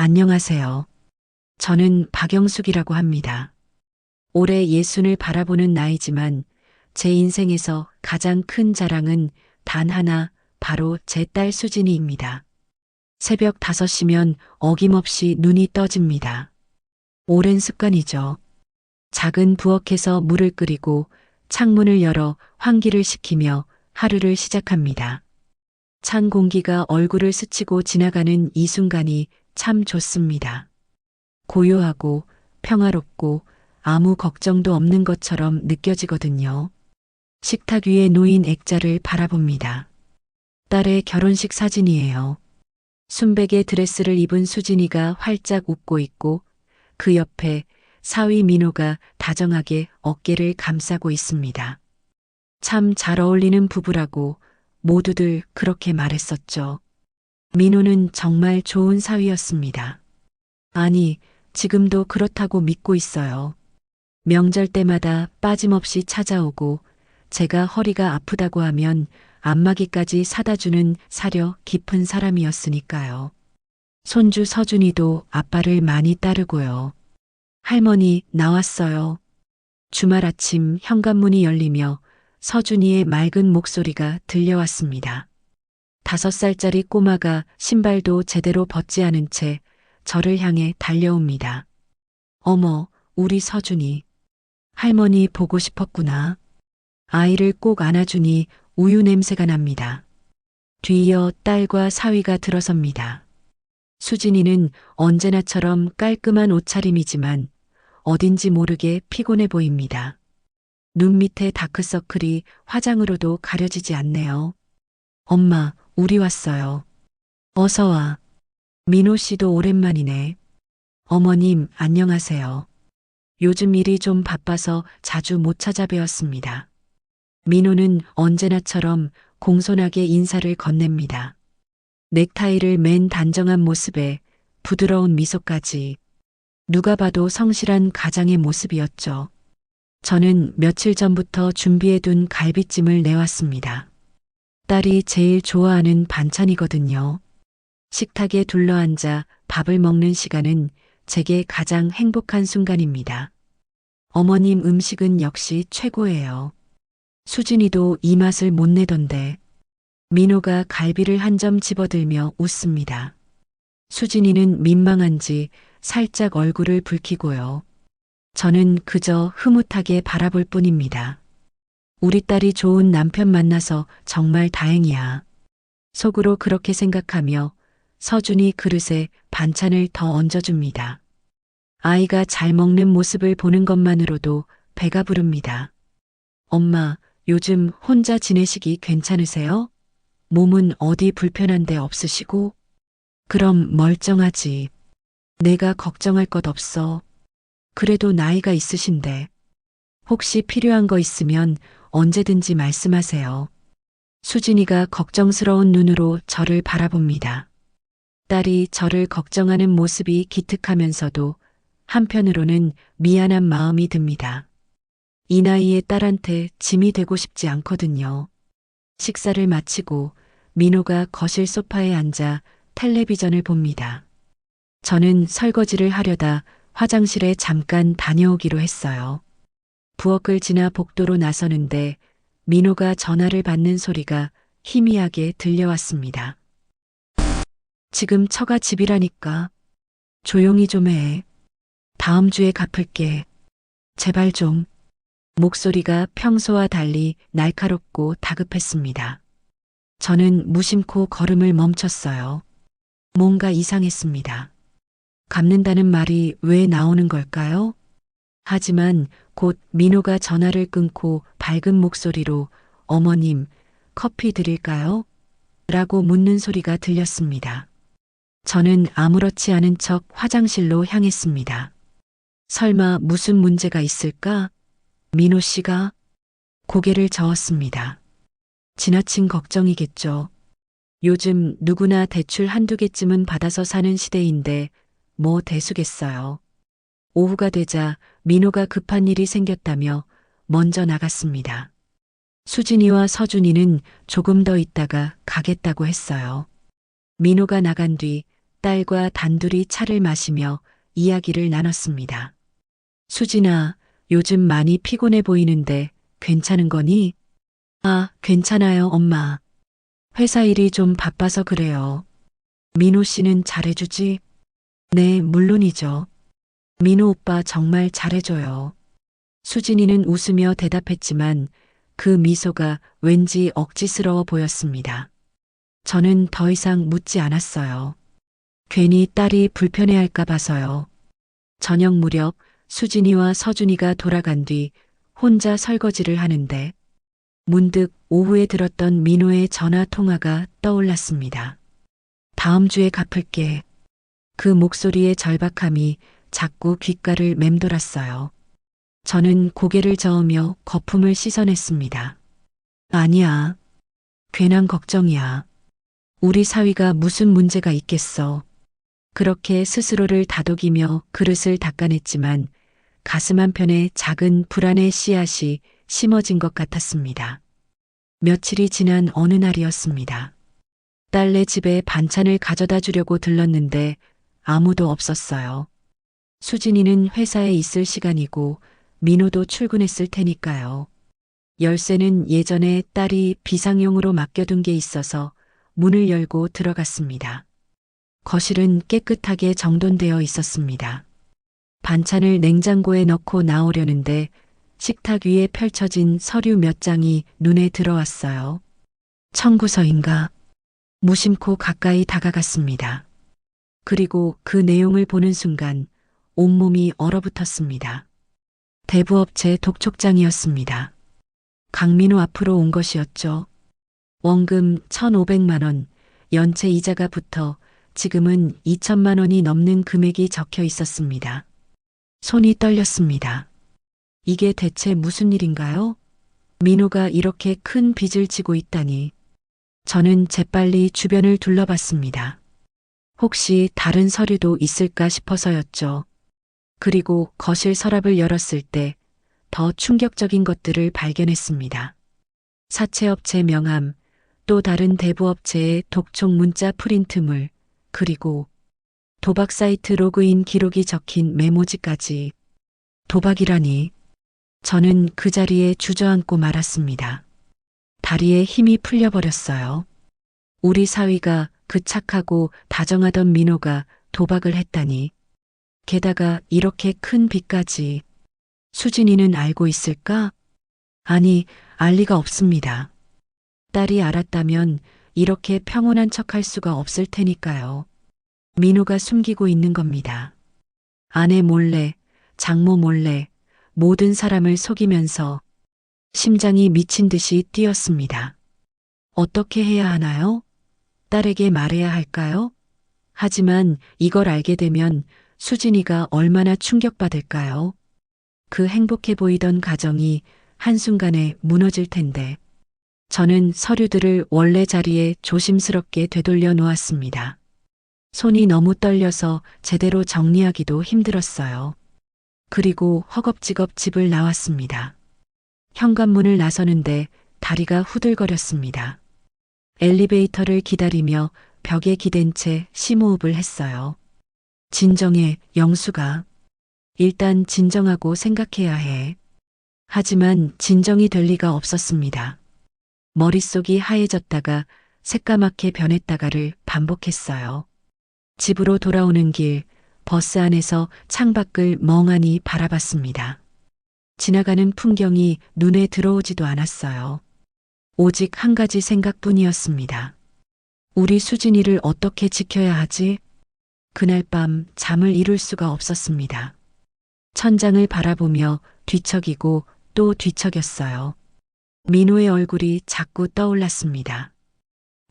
안녕하세요. 저는 박영숙이라고 합니다. 올해 예순을 바라보는 나이지만 제 인생에서 가장 큰 자랑은 단 하나, 바로 제 딸 수진이입니다. 새벽 5시면 어김없이 눈이 떠집니다. 오랜 습관이죠. 작은 부엌에서 물을 끓이고 창문을 열어 환기를 시키며 하루를 시작합니다. 찬 공기가 얼굴을 스치고 지나가는 이 순간이 참 좋습니다. 고요하고 평화롭고 아무 걱정도 없는 것처럼 느껴지거든요. 식탁 위에 놓인 액자를 바라봅니다. 딸의 결혼식 사진이에요. 순백의 드레스를 입은 수진이가 활짝 웃고 있고 그 옆에 사위 민호가 다정하게 어깨를 감싸고 있습니다. 참 잘 어울리는 부부라고 모두들 그렇게 말했었죠. 민호는 정말 좋은 사위였습니다. 아니, 지금도 그렇다고 믿고 있어요. 명절 때마다 빠짐없이 찾아오고 제가 허리가 아프다고 하면 안마기까지 사다 주는 사려 깊은 사람이었으니까요. 손주 서준이도 아빠를 많이 따르고요. 할머니 나왔어요. 주말 아침 현관문이 열리며 서준이의 맑은 목소리가 들려왔습니다. 5살짜리 꼬마가 신발도 제대로 벗지 않은 채 저를 향해 달려옵니다. 어머, 우리 서준이. 할머니 보고 싶었구나. 아이를 꼭 안아주니 우유 냄새가 납니다. 뒤이어 딸과 사위가 들어섭니다. 수진이는 언제나처럼 깔끔한 옷차림이지만 어딘지 모르게 피곤해 보입니다. 눈 밑에 다크서클이 화장으로도 가려지지 않네요. 엄마, 우리 왔어요. 어서 와. 민호 씨도 오랜만이네. 어머님, 안녕하세요. 요즘 일이 좀 바빠서 자주 못 찾아뵈었습니다. 민호는 언제나처럼 공손하게 인사를 건넵니다. 넥타이를 맨 단정한 모습에 부드러운 미소까지 누가 봐도 성실한 가장의 모습이었죠. 저는 며칠 전부터 준비해둔 갈비찜을 내왔습니다. 딸이 제일 좋아하는 반찬이거든요. 식탁에 둘러앉아 밥을 먹는 시간은 제게 가장 행복한 순간입니다. 어머님 음식은 역시 최고예요. 수진이도 이 맛을 못 내던데. 민호가 갈비를 한 점 집어들며 웃습니다. 수진이는 민망한지 살짝 얼굴을 붉히고요. 저는 그저 흐뭇하게 바라볼 뿐입니다. 우리 딸이 좋은 남편 만나서 정말 다행이야. 속으로 그렇게 생각하며 서준이 그릇에 반찬을 더 얹어줍니다. 아이가 잘 먹는 모습을 보는 것만으로도 배가 부릅니다. 엄마, 요즘 혼자 지내시기 괜찮으세요? 몸은 어디 불편한 데 없으시고? 그럼 멀쩡하지. 내가 걱정할 것 없어. 그래도 나이가 있으신데. 혹시 필요한 거 있으면 언제든지 말씀하세요. 수진이가 걱정스러운 눈으로 저를 바라봅니다. 딸이 저를 걱정하는 모습이 기특하면서도 한편으로는 미안한 마음이 듭니다. 이 나이에 딸한테 짐이 되고 싶지 않거든요. 식사를 마치고 민호가 거실 소파에 앉아 텔레비전을 봅니다. 저는 설거지를 하려다 화장실에 잠깐 다녀오기로 했어요. 부엌을 지나 복도로 나서는데 민호가 전화를 받는 소리가 희미하게 들려왔습니다. 지금 처가 집이라니까. 조용히 좀 해. 다음 주에 갚을게. 제발 좀. 목소리가 평소와 달리 날카롭고 다급했습니다. 저는 무심코 걸음을 멈췄어요. 뭔가 이상했습니다. 갚는다는 말이 왜 나오는 걸까요? 하지만 곧 민호가 전화를 끊고 밝은 목소리로 어머님, 커피 드릴까요? 라고 묻는 소리가 들렸습니다. 저는 아무렇지 않은 척 화장실로 향했습니다. 설마 무슨 문제가 있을까? 민호 씨가 고개를 저었습니다. 지나친 걱정이겠죠. 요즘 누구나 대출 한두 개쯤은 받아서 사는 시대인데 뭐 대수겠어요. 오후가 되자 민호가 급한 일이 생겼다며 먼저 나갔습니다. 수진이와 서준이는 조금 더 있다가 가겠다고 했어요. 민호가 나간 뒤 딸과 단둘이 차를 마시며 이야기를 나눴습니다. 수진아, 요즘 많이 피곤해 보이는데 괜찮은 거니? 아, 괜찮아요, 엄마. 회사 일이 좀 바빠서 그래요. 민호 씨는 잘해주지? 네, 물론이죠. 민호 오빠 정말 잘해줘요. 수진이는 웃으며 대답했지만 그 미소가 왠지 억지스러워 보였습니다. 저는 더 이상 묻지 않았어요. 괜히 딸이 불편해할까 봐서요. 저녁 무렵 수진이와 서준이가 돌아간 뒤 혼자 설거지를 하는데 문득 오후에 들었던 민호의 전화 통화가 떠올랐습니다. 다음 주에 갚을게. 그 목소리의 절박함이 자꾸 귓가를 맴돌았어요. 저는 고개를 저으며 거품을 씻어냈습니다. 아니야. 괜한 걱정이야. 우리 사위가 무슨 문제가 있겠어. 그렇게 스스로를 다독이며 그릇을 닦아냈지만 가슴 한편에 작은 불안의 씨앗이 심어진 것 같았습니다. 며칠이 지난 어느 날이었습니다. 딸네 집에 반찬을 가져다 주려고 들렀는데 아무도 없었어요. 수진이는 회사에 있을 시간이고 민호도 출근했을 테니까요. 열쇠는 예전에 딸이 비상용으로 맡겨둔 게 있어서 문을 열고 들어갔습니다. 거실은 깨끗하게 정돈되어 있었습니다. 반찬을 냉장고에 넣고 나오려는데 식탁 위에 펼쳐진 서류 몇 장이 눈에 들어왔어요. 청구서인가? 무심코 가까이 다가갔습니다. 그리고 그 내용을 보는 순간 온몸이 얼어붙었습니다. 대부업체 독촉장이었습니다. 강민호 앞으로 온 것이었죠. 원금 1,500만 원, 연체 이자가 붙어 지금은 2천만 원이 넘는 금액이 적혀 있었습니다. 손이 떨렸습니다. 이게 대체 무슨 일인가요? 민호가 이렇게 큰 빚을 지고 있다니. 저는 재빨리 주변을 둘러봤습니다. 혹시 다른 서류도 있을까 싶어서였죠. 그리고 거실 서랍을 열었을 때 더 충격적인 것들을 발견했습니다. 사채업체 명함, 또 다른 대부업체의 독촉 문자 프린트물, 그리고 도박 사이트 로그인 기록이 적힌 메모지까지. 도박이라니. 저는 그 자리에 주저앉고 말았습니다. 다리에 힘이 풀려버렸어요. 우리 사위가 그 착하고 다정하던 민호가 도박을 했다니. 게다가 이렇게 큰 빚까지. 수진이는 알고 있을까? 아니, 알 리가 없습니다. 딸이 알았다면 이렇게 평온한 척할 수가 없을 테니까요. 민호가 숨기고 있는 겁니다. 아내 몰래, 장모 몰래, 모든 사람을 속이면서 심장이 미친 듯이 뛰었습니다. 어떻게 해야 하나요? 딸에게 말해야 할까요? 하지만 이걸 알게 되면 수진이가 얼마나 충격받을까요? 그 행복해 보이던 가정이 한순간에 무너질 텐데. 저는 서류들을 원래 자리에 조심스럽게 되돌려 놓았습니다. 손이 너무 떨려서 제대로 정리하기도 힘들었어요. 그리고 허겁지겁 집을 나왔습니다. 현관문을 나서는데 다리가 후들거렸습니다. 엘리베이터를 기다리며 벽에 기댄 채 심호흡을 했어요. 진정해, 영수가. 일단 진정하고 생각해야 해. 하지만 진정이 될 리가 없었습니다. 머릿속이 하얘졌다가 새까맣게 변했다가를 반복했어요. 집으로 돌아오는 길, 버스 안에서 창밖을 멍하니 바라봤습니다. 지나가는 풍경이 눈에 들어오지도 않았어요. 오직 한 가지 생각뿐이었습니다. 우리 수진이를 어떻게 지켜야 하지? 그날 밤 잠을 이룰 수가 없었습니다. 천장을 바라보며 뒤척이고 또 뒤척였어요. 민호의 얼굴이 자꾸 떠올랐습니다.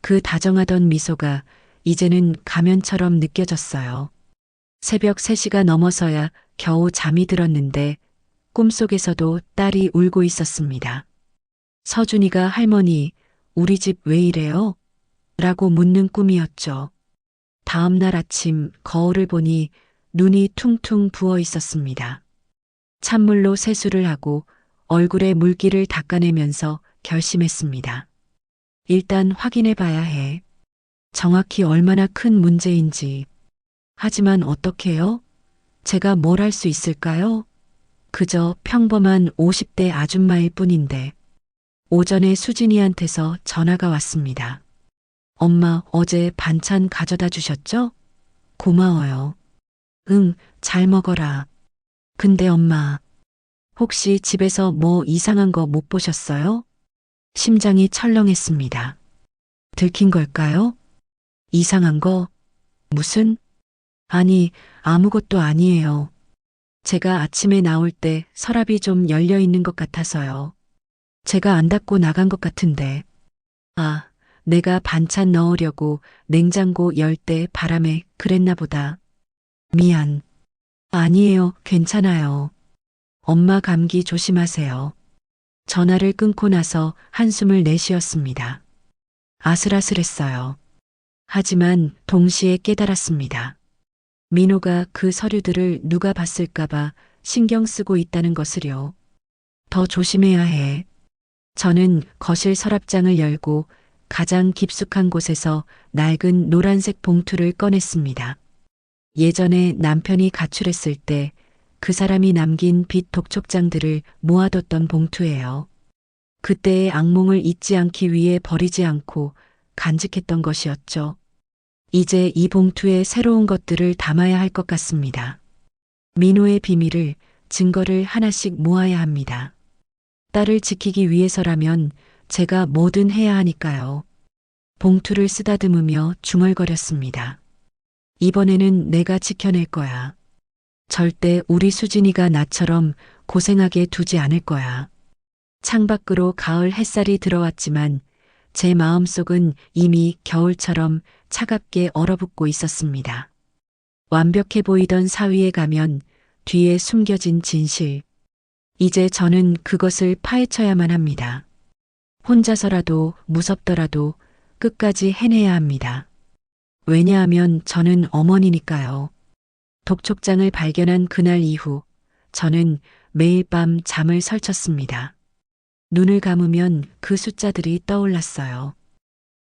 그 다정하던 미소가 이제는 가면처럼 느껴졌어요. 새벽 3시가 넘어서야 겨우 잠이 들었는데 꿈속에서도 딸이 울고 있었습니다. 서준이가 할머니, 우리 집 왜 이래요? 라고 묻는 꿈이었죠. 다음 날 아침 거울을 보니 눈이 퉁퉁 부어 있었습니다. 찬물로 세수를 하고 얼굴에 물기를 닦아내면서 결심했습니다. 일단 확인해 봐야 해. 정확히 얼마나 큰 문제인지. 하지만 어떡해요? 제가 뭘 할 수 있을까요? 그저 평범한 50대 아줌마일 뿐인데. 오전에 수진이한테서 전화가 왔습니다. 엄마, 어제 반찬 가져다 주셨죠? 고마워요. 응, 잘 먹어라. 근데 엄마, 혹시 집에서 뭐 이상한 거 못 보셨어요? 심장이 철렁했습니다. 들킨 걸까요? 이상한 거? 무슨? 아니, 아무것도 아니에요. 제가 아침에 나올 때 서랍이 좀 열려 있는 것 같아서요. 제가 안 닫고 나간 것 같은데. 아, 내가 반찬 넣으려고 냉장고 열 때 바람에 그랬나 보다. 미안. 아니에요, 괜찮아요. 엄마 감기 조심하세요. 전화를 끊고 나서 한숨을 내쉬었습니다. 아슬아슬했어요. 하지만 동시에 깨달았습니다. 민호가 그 서류들을 누가 봤을까봐 신경 쓰고 있다는 것을요. 더 조심해야 해. 저는 거실 서랍장을 열고 가장 깊숙한 곳에서 낡은 노란색 봉투를 꺼냈습니다. 예전에 남편이 가출했을 때 그 사람이 남긴 빚 독촉장들을 모아뒀던 봉투예요. 그때의 악몽을 잊지 않기 위해 버리지 않고 간직했던 것이었죠. 이제 이 봉투에 새로운 것들을 담아야 할 것 같습니다. 민호의 비밀을, 증거를 하나씩 모아야 합니다. 딸을 지키기 위해서라면 제가 뭐든 해야 하니까요. 봉투를 쓰다듬으며 중얼거렸습니다. 이번에는 내가 지켜낼 거야. 절대 우리 수진이가 나처럼 고생하게 두지 않을 거야. 창밖으로 가을 햇살이 들어왔지만 제 마음속은 이미 겨울처럼 차갑게 얼어붙고 있었습니다. 완벽해 보이던 사위에 가면 뒤에 숨겨진 진실. 이제 저는 그것을 파헤쳐야만 합니다. 혼자서라도 무섭더라도 끝까지 해내야 합니다. 왜냐하면 저는 어머니니까요. 독촉장을 발견한 그날 이후 저는 매일 밤 잠을 설쳤습니다. 눈을 감으면 그 숫자들이 떠올랐어요.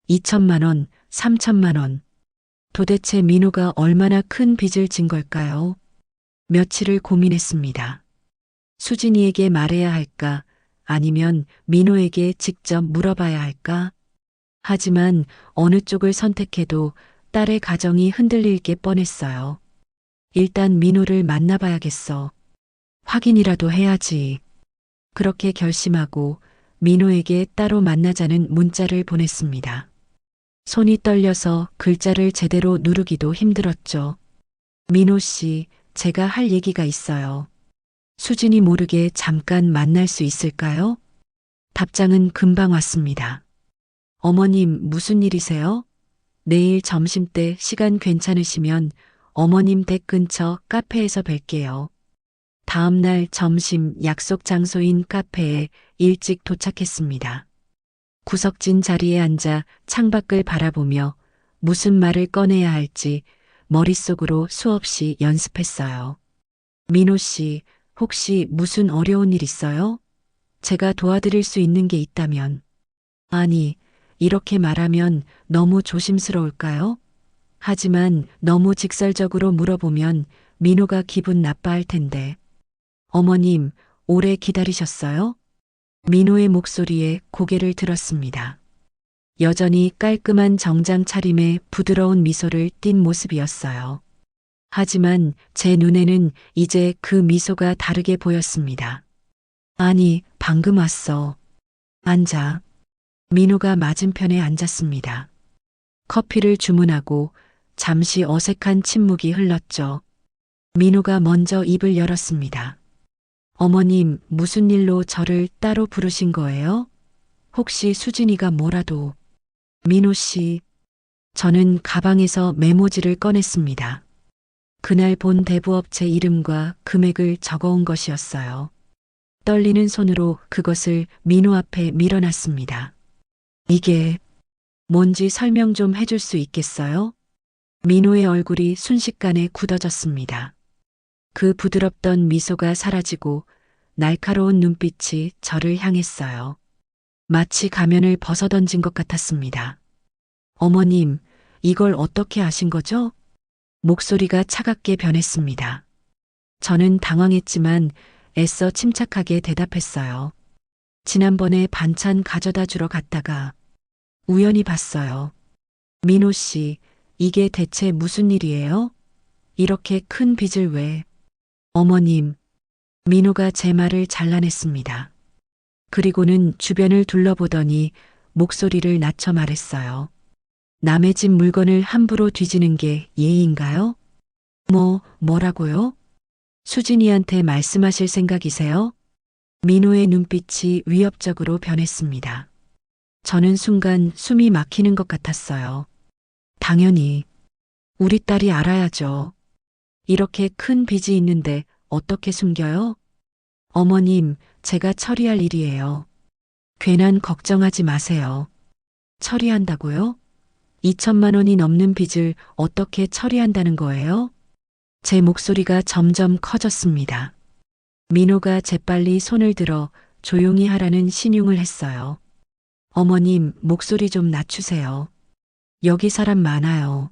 2천만 원, 3천만 원. 도대체 민호가 얼마나 큰 빚을 진 걸까요? 며칠을 고민했습니다. 수진이에게 말해야 할까? 아니면 민호에게 직접 물어봐야 할까? 하지만 어느 쪽을 선택해도 딸의 가정이 흔들릴 게 뻔했어요. 일단 민호를 만나봐야겠어. 확인이라도 해야지. 그렇게 결심하고 민호에게 따로 만나자는 문자를 보냈습니다. 손이 떨려서 글자를 제대로 누르기도 힘들었죠. 민호 씨, 제가 할 얘기가 있어요. 수진이 모르게 잠깐 만날 수 있을까요? 답장은 금방 왔습니다. 어머님, 무슨 일이세요? 내일 점심때 시간 괜찮으시면 어머님 댁 근처 카페에서 뵐게요. 다음 날 점심 약속 장소인 카페에 일찍 도착했습니다. 구석진 자리에 앉아 창밖을 바라보며 무슨 말을 꺼내야 할지 머릿속으로 수없이 연습했어요. 민호 씨, 혹시 무슨 어려운 일 있어요? 제가 도와드릴 수 있는 게 있다면. 아니, 이렇게 말하면 너무 조심스러울까요? 하지만 너무 직설적으로 물어보면 민호가 기분 나빠할 텐데. 어머님, 오래 기다리셨어요? 민호의 목소리에 고개를 들었습니다. 여전히 깔끔한 정장 차림에 부드러운 미소를 띤 모습이었어요. 하지만 제 눈에는 이제 그 미소가 다르게 보였습니다. 아니, 방금 왔어. 앉아. 민호가 맞은편에 앉았습니다. 커피를 주문하고 잠시 어색한 침묵이 흘렀죠. 민호가 먼저 입을 열었습니다. 어머님, 무슨 일로 저를 따로 부르신 거예요? 혹시 수진이가 뭐라도. 민호 씨, 저는 가방에서 메모지를 꺼냈습니다. 그날 본 대부업체 이름과 금액을 적어온 것이었어요. 떨리는 손으로 그것을 민호 앞에 밀어놨습니다. 이게 뭔지 설명 좀 해줄 수 있겠어요? 민호의 얼굴이 순식간에 굳어졌습니다. 그 부드럽던 미소가 사라지고 날카로운 눈빛이 저를 향했어요. 마치 가면을 벗어던진 것 같았습니다. 어머님, 이걸 어떻게 아신 거죠? 목소리가 차갑게 변했습니다. 저는 당황했지만 애써 침착하게 대답했어요. 지난번에 반찬 가져다 주러 갔다가 우연히 봤어요. 민호 씨, 이게 대체 무슨 일이에요? 이렇게 큰 빚을 왜? 어머님, 민호가 제 말을 잘라냈습니다. 그리고는 주변을 둘러보더니 목소리를 낮춰 말했어요. 남의 집 물건을 함부로 뒤지는 게 예의인가요? 뭐라고요? 수진이한테 말씀하실 생각이세요? 민호의 눈빛이 위협적으로 변했습니다. 저는 순간 숨이 막히는 것 같았어요. 당연히 우리 딸이 알아야죠. 이렇게 큰 빚이 있는데 어떻게 숨겨요? 어머님, 제가 처리할 일이에요. 괜한 걱정하지 마세요. 처리한다고요? 2천만 원이 넘는 빚을 어떻게 처리한다는 거예요? 제 목소리가 점점 커졌습니다. 민호가 재빨리 손을 들어 조용히 하라는 신용을 했어요. 어머님, 목소리 좀 낮추세요. 여기 사람 많아요.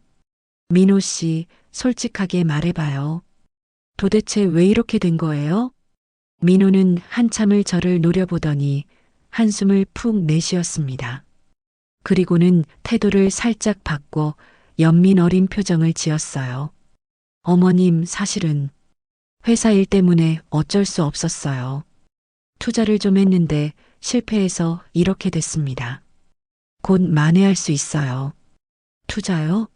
민호 씨, 솔직하게 말해봐요. 도대체 왜 이렇게 된 거예요? 민호는 한참을 저를 노려보더니 한숨을 푹 내쉬었습니다. 그리고는 태도를 살짝 바꿔 연민 어린 표정을 지었어요. 어머님, 사실은 회사 일 때문에 어쩔 수 없었어요. 투자를 좀 했는데 실패해서 이렇게 됐습니다. 곧 만회할 수 있어요. 투자요?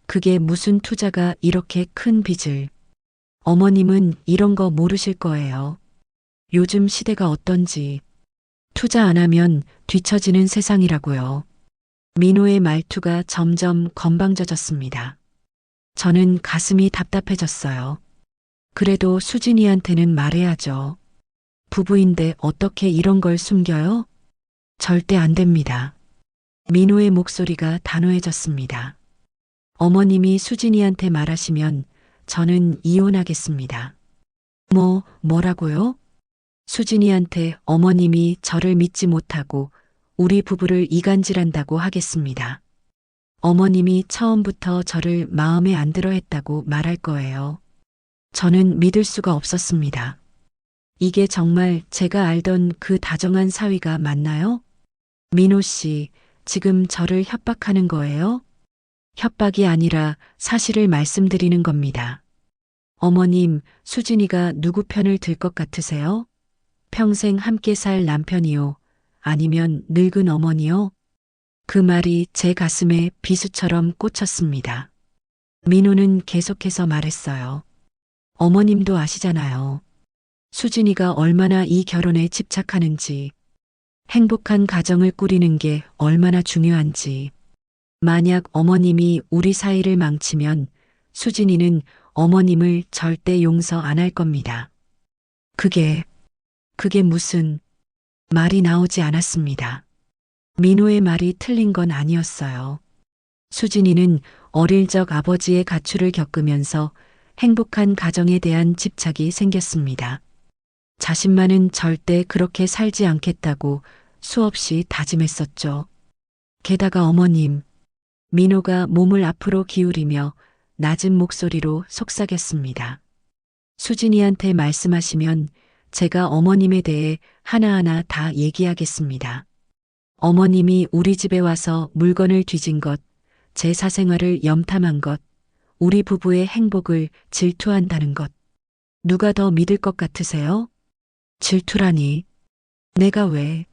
그게 무슨 투자가 이렇게 큰 빚을. 어머님은 이런 거 모르실 거예요. 요즘 시대가 어떤지. 투자 안 하면 뒤처지는 세상이라고요. 민호의 말투가 점점 건방져졌습니다. 저는 가슴이 답답해졌어요. 그래도 수진이한테는 말해야죠. 부부인데 어떻게 이런 걸 숨겨요? 절대 안 됩니다. 민호의 목소리가 단호해졌습니다. 어머님이 수진이한테 말하시면 저는 이혼하겠습니다. 뭐라고요? 수진이한테 어머님이 저를 믿지 못하고 우리 부부를 이간질한다고 하겠습니다. 어머님이 처음부터 저를 마음에 안 들어 했다고 말할 거예요. 저는 믿을 수가 없었습니다. 이게 정말 제가 알던 그 다정한 사위가 맞나요? 민호 씨, 지금 저를 협박하는 거예요? 협박이 아니라 사실을 말씀드리는 겁니다. 어머님, 수진이가 누구 편을 들 것 같으세요? 평생 함께 살 남편이요? 아니면 늙은 어머니요? 그 말이 제 가슴에 비수처럼 꽂혔습니다. 민호는 계속해서 말했어요. 어머님도 아시잖아요. 수진이가 얼마나 이 결혼에 집착하는지, 행복한 가정을 꾸리는 게 얼마나 중요한지. 만약 어머님이 우리 사이를 망치면 수진이는 어머님을 절대 용서 안 할 겁니다. 그게 무슨 말이 나오지 않았습니다. 민호의 말이 틀린 건 아니었어요. 수진이는 어릴 적 아버지의 가출을 겪으면서 행복한 가정에 대한 집착이 생겼습니다. 자신만은 절대 그렇게 살지 않겠다고 수없이 다짐했었죠. 게다가 어머님, 민호가 몸을 앞으로 기울이며 낮은 목소리로 속삭였습니다. 수진이한테 말씀하시면 제가 어머님에 대해 하나하나 다 얘기하겠습니다. 어머님이 우리 집에 와서 물건을 뒤진 것, 제 사생활을 염탐한 것, 우리 부부의 행복을 질투한다는 것. 누가 더 믿을 것 같으세요? 질투라니. 내가 왜?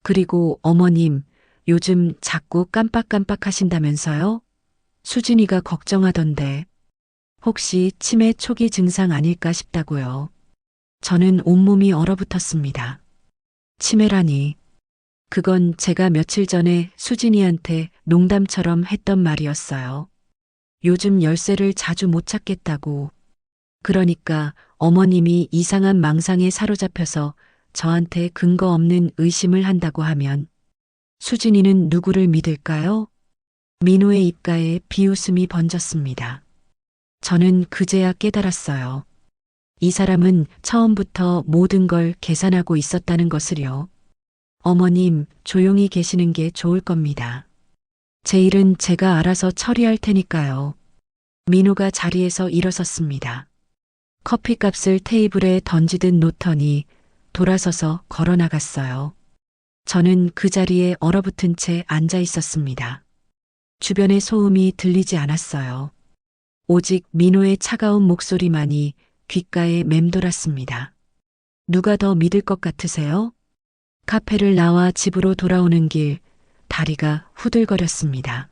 그리고 어머님, 요즘 자꾸 깜빡깜빡 하신다면서요? 수진이가 걱정하던데. 혹시 치매 초기 증상 아닐까 싶다고요. 저는 온몸이 얼어붙었습니다. 치매라니. 그건 제가 며칠 전에 수진이한테 농담처럼 했던 말이었어요. 요즘 열쇠를 자주 못 찾겠다고. 그러니까 어머님이 이상한 망상에 사로잡혀서 저한테 근거 없는 의심을 한다고 하면 수진이는 누구를 믿을까요? 민호의 입가에 비웃음이 번졌습니다. 저는 그제야 깨달았어요. 이 사람은 처음부터 모든 걸 계산하고 있었다는 것을요. 어머님, 조용히 계시는 게 좋을 겁니다. 제 일은 제가 알아서 처리할 테니까요. 민호가 자리에서 일어섰습니다. 커피값을 테이블에 던지듯 놓더니 돌아서서 걸어 나갔어요. 저는 그 자리에 얼어붙은 채 앉아 있었습니다. 주변의 소음이 들리지 않았어요. 오직 민호의 차가운 목소리만이 귓가에 맴돌았습니다. 누가 더 믿을 것 같으세요? 카페를 나와 집으로 돌아오는 길, 다리가 후들거렸습니다.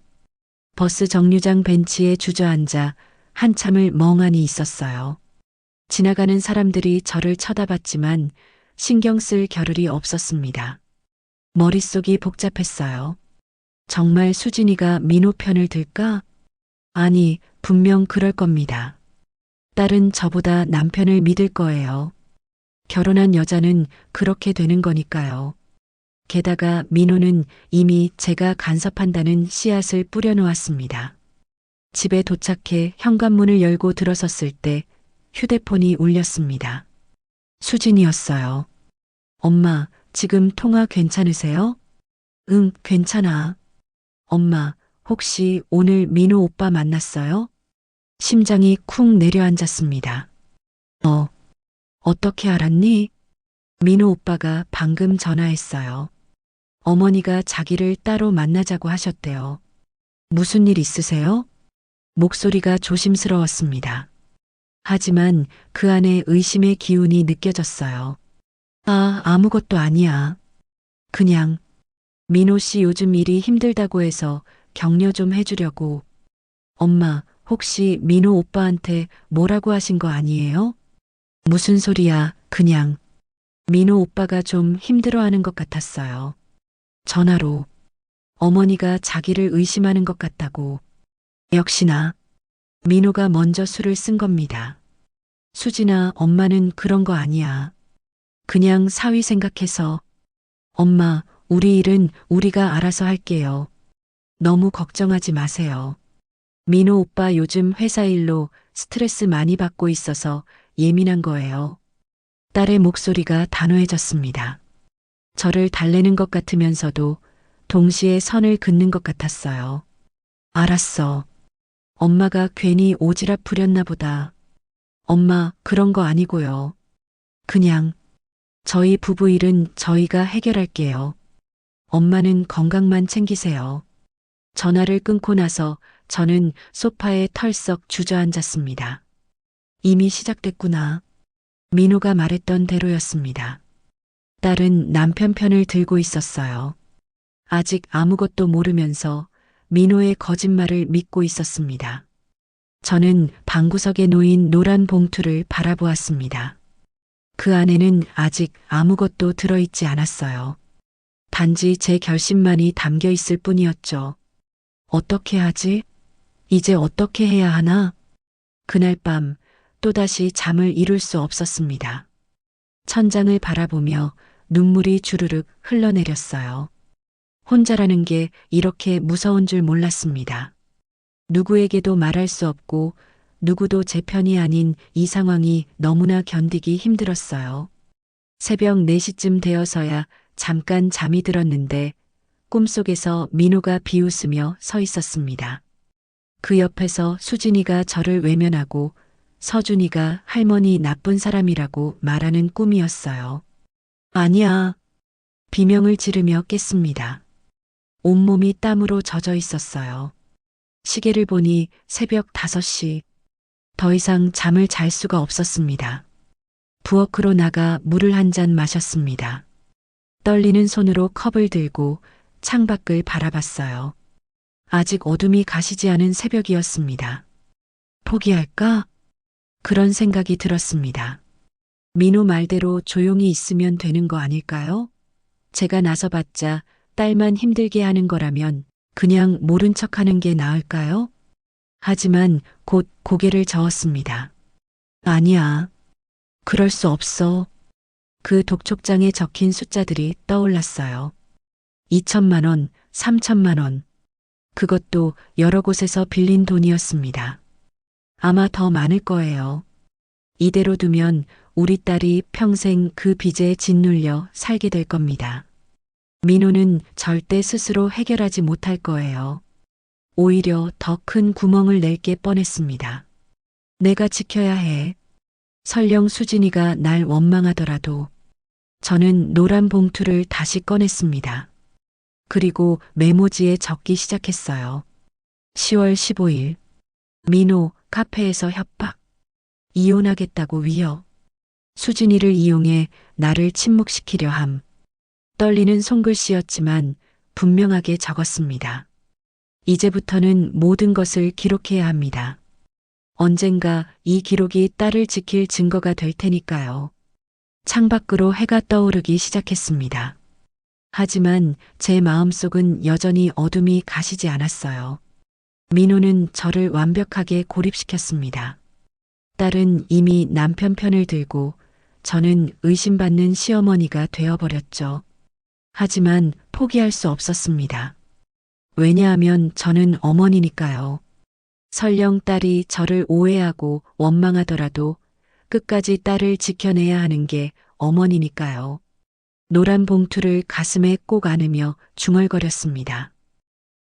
버스 정류장 벤치에 주저앉아 한참을 멍하니 있었어요. 지나가는 사람들이 저를 쳐다봤지만 신경 쓸 겨를이 없었습니다. 머릿속이 복잡했어요. 정말 수진이가 민호 편을 들까? 아니, 분명 그럴 겁니다. 딸은 저보다 남편을 믿을 거예요. 결혼한 여자는 그렇게 되는 거니까요. 게다가 민호는 이미 제가 간섭한다는 씨앗을 뿌려놓았습니다. 집에 도착해 현관문을 열고 들어섰을 때 휴대폰이 울렸습니다. 수진이었어요. 엄마, 지금 통화 괜찮으세요? 응, 괜찮아. 엄마, 혹시 오늘 민호 오빠 만났어요? 심장이 쿵 내려앉았습니다. 어떻게 알았니? 민호 오빠가 방금 전화했어요. 어머니가 자기를 따로 만나자고 하셨대요. 무슨 일 있으세요? 목소리가 조심스러웠습니다. 하지만 그 안에 의심의 기운이 느껴졌어요. 아무것도 아니야. 그냥 민호 씨 요즘 일이 힘들다고 해서 격려 좀 해주려고. 엄마, 혹시 민호 오빠한테 뭐라고 하신 거 아니에요? 무슨 소리야, 그냥. 민호 오빠가 좀 힘들어하는 것 같았어요. 전화로. 어머니가 자기를 의심하는 것 같다고. 역시나 민호가 먼저 수를 쓴 겁니다. 수진아, 엄마는 그런 거 아니야. 그냥 사위 생각해서. 엄마, 우리 일은 우리가 알아서 할게요. 너무 걱정하지 마세요. 민호 오빠 요즘 회사 일로 스트레스 많이 받고 있어서 예민한 거예요. 딸의 목소리가 단호해졌습니다. 저를 달래는 것 같으면서도 동시에 선을 긋는 것 같았어요. 알았어. 엄마가 괜히 오지랖 부렸나 보다. 엄마, 그런 거 아니고요. 그냥 저희 부부 일은 저희가 해결할게요. 엄마는 건강만 챙기세요. 전화를 끊고 나서 저는 소파에 털썩 주저앉았습니다. 이미 시작됐구나. 민호가 말했던 대로였습니다. 딸은 남편 편을 들고 있었어요. 아직 아무것도 모르면서 민호의 거짓말을 믿고 있었습니다. 저는 방구석에 놓인 노란 봉투를 바라보았습니다. 그 안에는 아직 아무것도 들어있지 않았어요. 단지 제 결심만이 담겨 있을 뿐이었죠. 어떻게 하지? 이제 어떻게 해야 하나? 그날 밤 또다시 잠을 이룰 수 없었습니다. 천장을 바라보며 눈물이 주르륵 흘러내렸어요. 혼자라는 게 이렇게 무서운 줄 몰랐습니다. 누구에게도 말할 수 없고 누구도 제 편이 아닌 이 상황이 너무나 견디기 힘들었어요. 새벽 4시쯤 되어서야 잠깐 잠이 들었는데 꿈속에서 민호가 비웃으며 서 있었습니다. 그 옆에서 수진이가 저를 외면하고 서준이가 할머니 나쁜 사람이라고 말하는 꿈이었어요. 아니야. 비명을 지르며 깼습니다. 온몸이 땀으로 젖어 있었어요. 시계를 보니 새벽 5시. 더 이상 잠을 잘 수가 없었습니다. 부엌으로 나가 물을 한 잔 마셨습니다. 떨리는 손으로 컵을 들고 창밖을 바라봤어요. 아직 어둠이 가시지 않은 새벽이었습니다. 포기할까? 그런 생각이 들었습니다. 민호 말대로 조용히 있으면 되는 거 아닐까요? 제가 나서봤자 딸만 힘들게 하는 거라면 그냥 모른 척하는 게 나을까요? 하지만 곧 고개를 저었습니다. 아니야. 그럴 수 없어. 그 독촉장에 적힌 숫자들이 떠올랐어요. 2천만 원, 3천만 원. 그것도 여러 곳에서 빌린 돈이었습니다. 아마 더 많을 거예요. 이대로 두면 우리 딸이 평생 그 빚에 짓눌려 살게 될 겁니다. 민호는 절대 스스로 해결하지 못할 거예요. 오히려 더 큰 구멍을 낼 게 뻔했습니다. 내가 지켜야 해. 설령 수진이가 날 원망하더라도 저는 노란 봉투를 다시 꺼냈습니다. 그리고 메모지에 적기 시작했어요. 10월 15일. 민호 카페에서 협박. 이혼하겠다고 위협. 수진이를 이용해 나를 침묵시키려 함. 떨리는 손글씨였지만 분명하게 적었습니다. 이제부터는 모든 것을 기록해야 합니다. 언젠가 이 기록이 딸을 지킬 증거가 될 테니까요. 창밖으로 해가 떠오르기 시작했습니다. 하지만 제 마음속은 여전히 어둠이 가시지 않았어요. 민호는 저를 완벽하게 고립시켰습니다. 딸은 이미 남편 편을 들고 저는 의심받는 시어머니가 되어버렸죠. 하지만 포기할 수 없었습니다. 왜냐하면 저는 어머니니까요. 설령 딸이 저를 오해하고 원망하더라도 끝까지 딸을 지켜내야 하는 게 어머니니까요. 노란 봉투를 가슴에 꼭 안으며 중얼거렸습니다.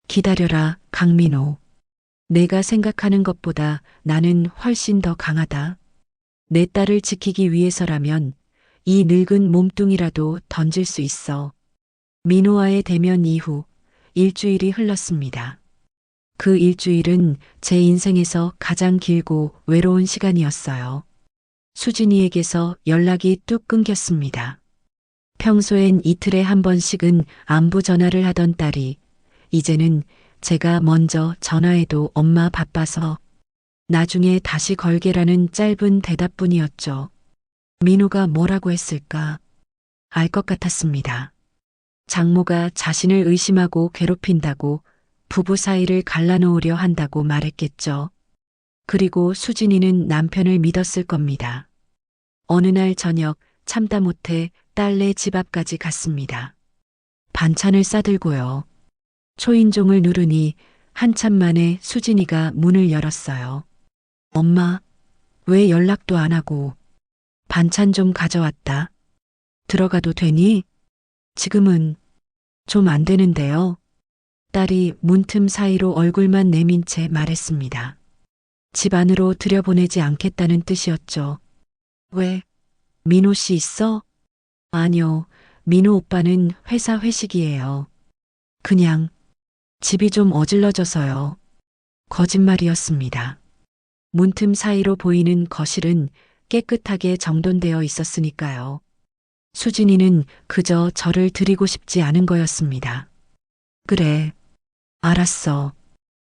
기다려라, 강민호. 내가 생각하는 것보다 나는 훨씬 더 강하다. 내 딸을 지키기 위해서라면 이 늙은 몸뚱이라도 던질 수 있어. 민호와의 대면 이후 일주일이 흘렀습니다. 그 일주일은 제 인생에서 가장 길고 외로운 시간이었어요. 수진이에게서 연락이 뚝 끊겼습니다. 평소엔 이틀에 한 번씩은 안부 전화를 하던 딸이 이제는 제가 먼저 전화해도 엄마 바빠서 나중에 다시 걸게라는 짧은 대답뿐이었죠. 민호가 뭐라고 했을까? 알 것 같았습니다. 장모가 자신을 의심하고 괴롭힌다고 부부 사이를 갈라놓으려 한다고 말했겠죠. 그리고 수진이는 남편을 믿었을 겁니다. 어느 날 저녁 참다 못해 딸네 집 앞까지 갔습니다. 반찬을 싸들고요. 초인종을 누르니 한참 만에 수진이가 문을 열었어요. 엄마, 왜 연락도 안 하고 반찬 좀 가져왔다. 들어가도 되니? 지금은 좀 안 되는데요. 딸이 문틈 사이로 얼굴만 내민 채 말했습니다. 집 안으로 들여보내지 않겠다는 뜻이었죠. 왜? 민호 씨 있어? 아니요, 민호 오빠는 회사 회식이에요. 그냥 집이 좀 어질러져서요. 거짓말이었습니다. 문틈 사이로 보이는 거실은 깨끗하게 정돈되어 있었으니까요. 수진이는 그저 저를 드리고 싶지 않은 거였습니다. 그래, 알았어.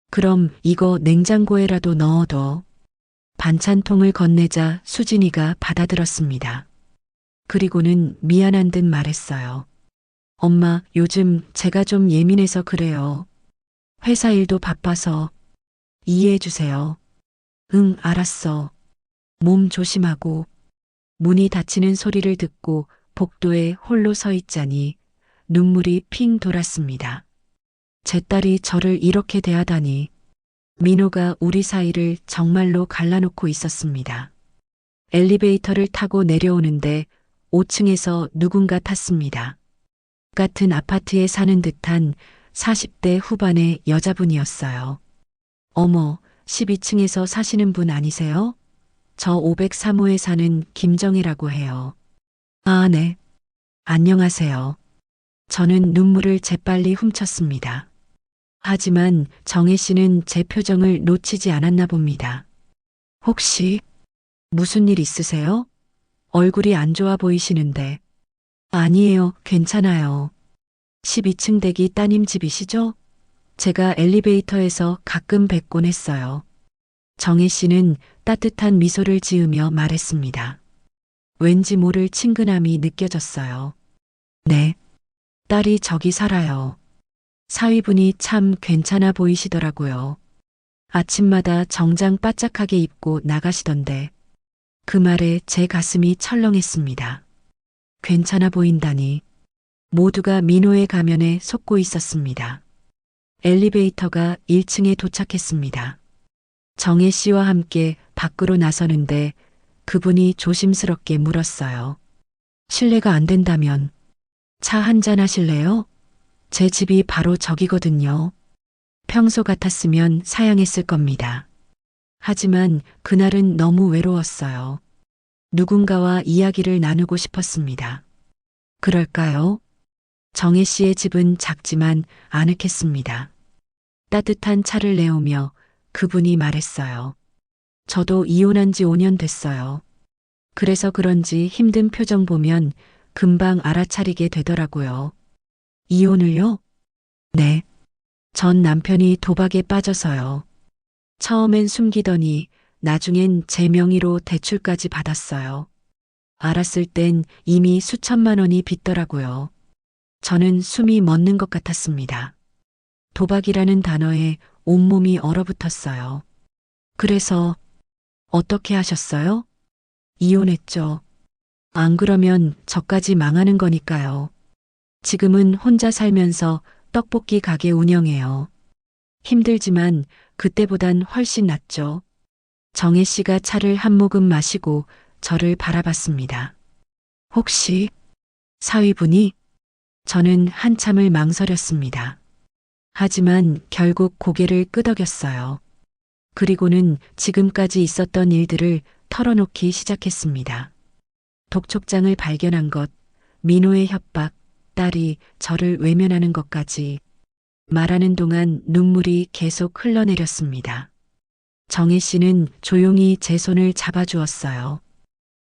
그럼 이거 냉장고에라도 넣어둬. 반찬통을 건네자 수진이가 받아들었습니다. 그리고는 미안한 듯 말했어요. 엄마, 요즘 제가 좀 예민해서 그래요. 회사 일도 바빠서 이해해 주세요. 응, 알았어. 몸 조심하고. 문이 닫히는 소리를 듣고 복도에 홀로 서 있자니 눈물이 핑 돌았습니다. 제 딸이 저를 이렇게 대하다니. 민호가 우리 사이를 정말로 갈라놓고 있었습니다. 엘리베이터를 타고 내려오는데 5층에서 누군가 탔습니다. 같은 아파트에 사는 듯한 40대 후반의 여자분이었어요. 어머, 12층에서 사시는 분 아니세요? 저 503호에 사는 김정희라고 해요. 아, 네. 안녕하세요. 저는 눈물을 재빨리 훔쳤습니다. 하지만 정혜 씨는 제 표정을 놓치지 않았나 봅니다. 혹시 무슨 일 있으세요? 얼굴이 안 좋아 보이시는데. 아니에요, 괜찮아요. 12층 댁이 따님 집이시죠? 제가 엘리베이터에서 가끔 뵙곤 했어요. 정혜 씨는 따뜻한 미소를 지으며 말했습니다. 왠지 모를 친근함이 느껴졌어요. 네, 딸이 저기 살아요. 사위분이 참 괜찮아 보이시더라고요. 아침마다 정장 바짝하게 입고 나가시던데 그 말에 제 가슴이 철렁했습니다. 괜찮아 보인다니. 모두가 민호의 가면에 속고 있었습니다. 엘리베이터가 1층에 도착했습니다. 정혜 씨와 함께 밖으로 나서는데 그분이 조심스럽게 물었어요. 실례가 안 된다면 차 한잔 하실래요? 제 집이 바로 저기거든요. 평소 같았으면 사양했을 겁니다. 하지만 그날은 너무 외로웠어요. 누군가와 이야기를 나누고 싶었습니다. 그럴까요? 정혜 씨의 집은 작지만 아늑했습니다. 따뜻한 차를 내오며 그분이 말했어요. 저도 이혼한 지 5년 됐어요. 그래서 그런지 힘든 표정 보면 금방 알아차리게 되더라고요. 이혼을요? 네. 전 남편이 도박에 빠져서요. 처음엔 숨기더니 나중엔 제 명의로 대출까지 받았어요. 알았을 땐 이미 수천만 원이 빚더라고요. 저는 숨이 멎는 것 같았습니다. 도박이라는 단어에 온몸이 얼어붙었어요. 그래서 어떻게 하셨어요? 이혼했죠. 안 그러면 저까지 망하는 거니까요. 지금은 혼자 살면서 떡볶이 가게 운영해요. 힘들지만 그때보단 훨씬 낫죠. 정혜 씨가 차를 한 모금 마시고 저를 바라봤습니다. 혹시 사위분이? 저는 한참을 망설였습니다. 하지만 결국 고개를 끄덕였어요. 그리고는 지금까지 있었던 일들을 털어놓기 시작했습니다. 독촉장을 발견한 것, 민호의 협박, 딸이 저를 외면하는 것까지 말하는 동안 눈물이 계속 흘러내렸습니다. 정혜 씨는 조용히 제 손을 잡아주었어요.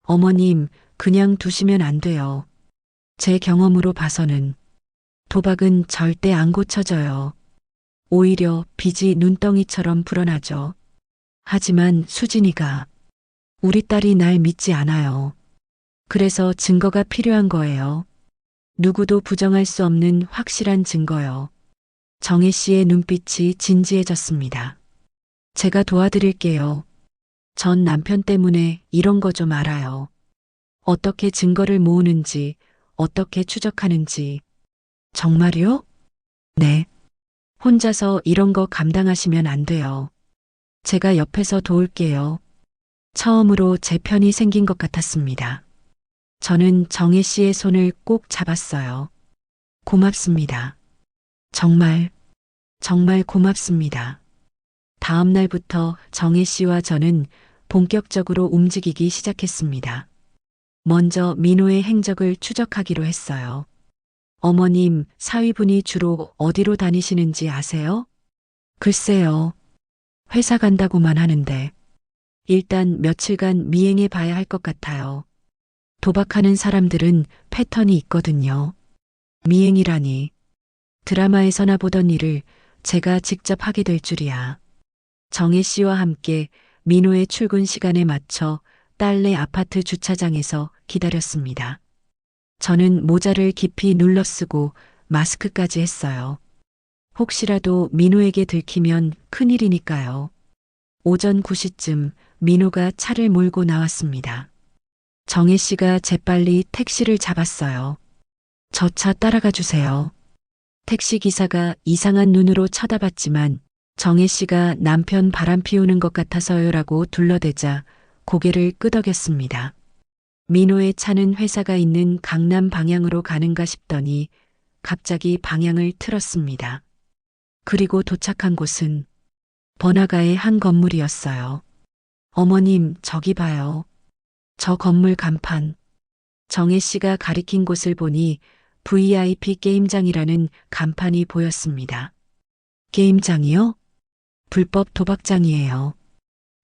어머님, 그냥 두시면 안 돼요. 제 경험으로 봐서는 도박은 절대 안 고쳐져요. 오히려 빚이 눈덩이처럼 불어나죠. 하지만 수진이가 우리 딸이 날 믿지 않아요. 그래서 증거가 필요한 거예요. 누구도 부정할 수 없는 확실한 증거요. 정혜 씨의 눈빛이 진지해졌습니다. 제가 도와드릴게요. 전 남편 때문에 이런 거 좀 알아요. 어떻게 증거를 모으는지, 어떻게 추적하는지. 정말요? 네. 혼자서 이런 거 감당하시면 안 돼요. 제가 옆에서 도울게요. 처음으로 제 편이 생긴 것 같았습니다. 저는 정혜 씨의 손을 꼭 잡았어요. 고맙습니다. 정말, 정말 고맙습니다. 다음 날부터 정혜 씨와 저는 본격적으로 움직이기 시작했습니다. 먼저 민호의 행적을 추적하기로 했어요. 어머님, 사위분이 주로 어디로 다니시는지 아세요? 글쎄요. 회사 간다고만 하는데 일단 며칠간 미행해 봐야 할 것 같아요. 도박하는 사람들은 패턴이 있거든요. 미행이라니. 드라마에서나 보던 일을 제가 직접 하게 될 줄이야. 정혜 씨와 함께 민호의 출근 시간에 맞춰 딸네 아파트 주차장에서 기다렸습니다. 저는 모자를 깊이 눌러 쓰고 마스크까지 했어요. 혹시라도 민호에게 들키면 큰일이니까요. 오전 9시쯤 민호가 차를 몰고 나왔습니다. 정혜 씨가 재빨리 택시를 잡았어요. 저 차 따라가 주세요. 택시 기사가 이상한 눈으로 쳐다봤지만 정혜 씨가 남편 바람 피우는 것 같아서요라고 둘러대자 고개를 끄덕였습니다. 민호의 차는 회사가 있는 강남 방향으로 가는가 싶더니 갑자기 방향을 틀었습니다. 그리고 도착한 곳은 번화가의 한 건물이었어요. 어머님, 저기 봐요. 저 건물 간판. 정혜 씨가 가리킨 곳을 보니 VIP 게임장이라는 간판이 보였습니다. 게임장이요? 불법 도박장이에요.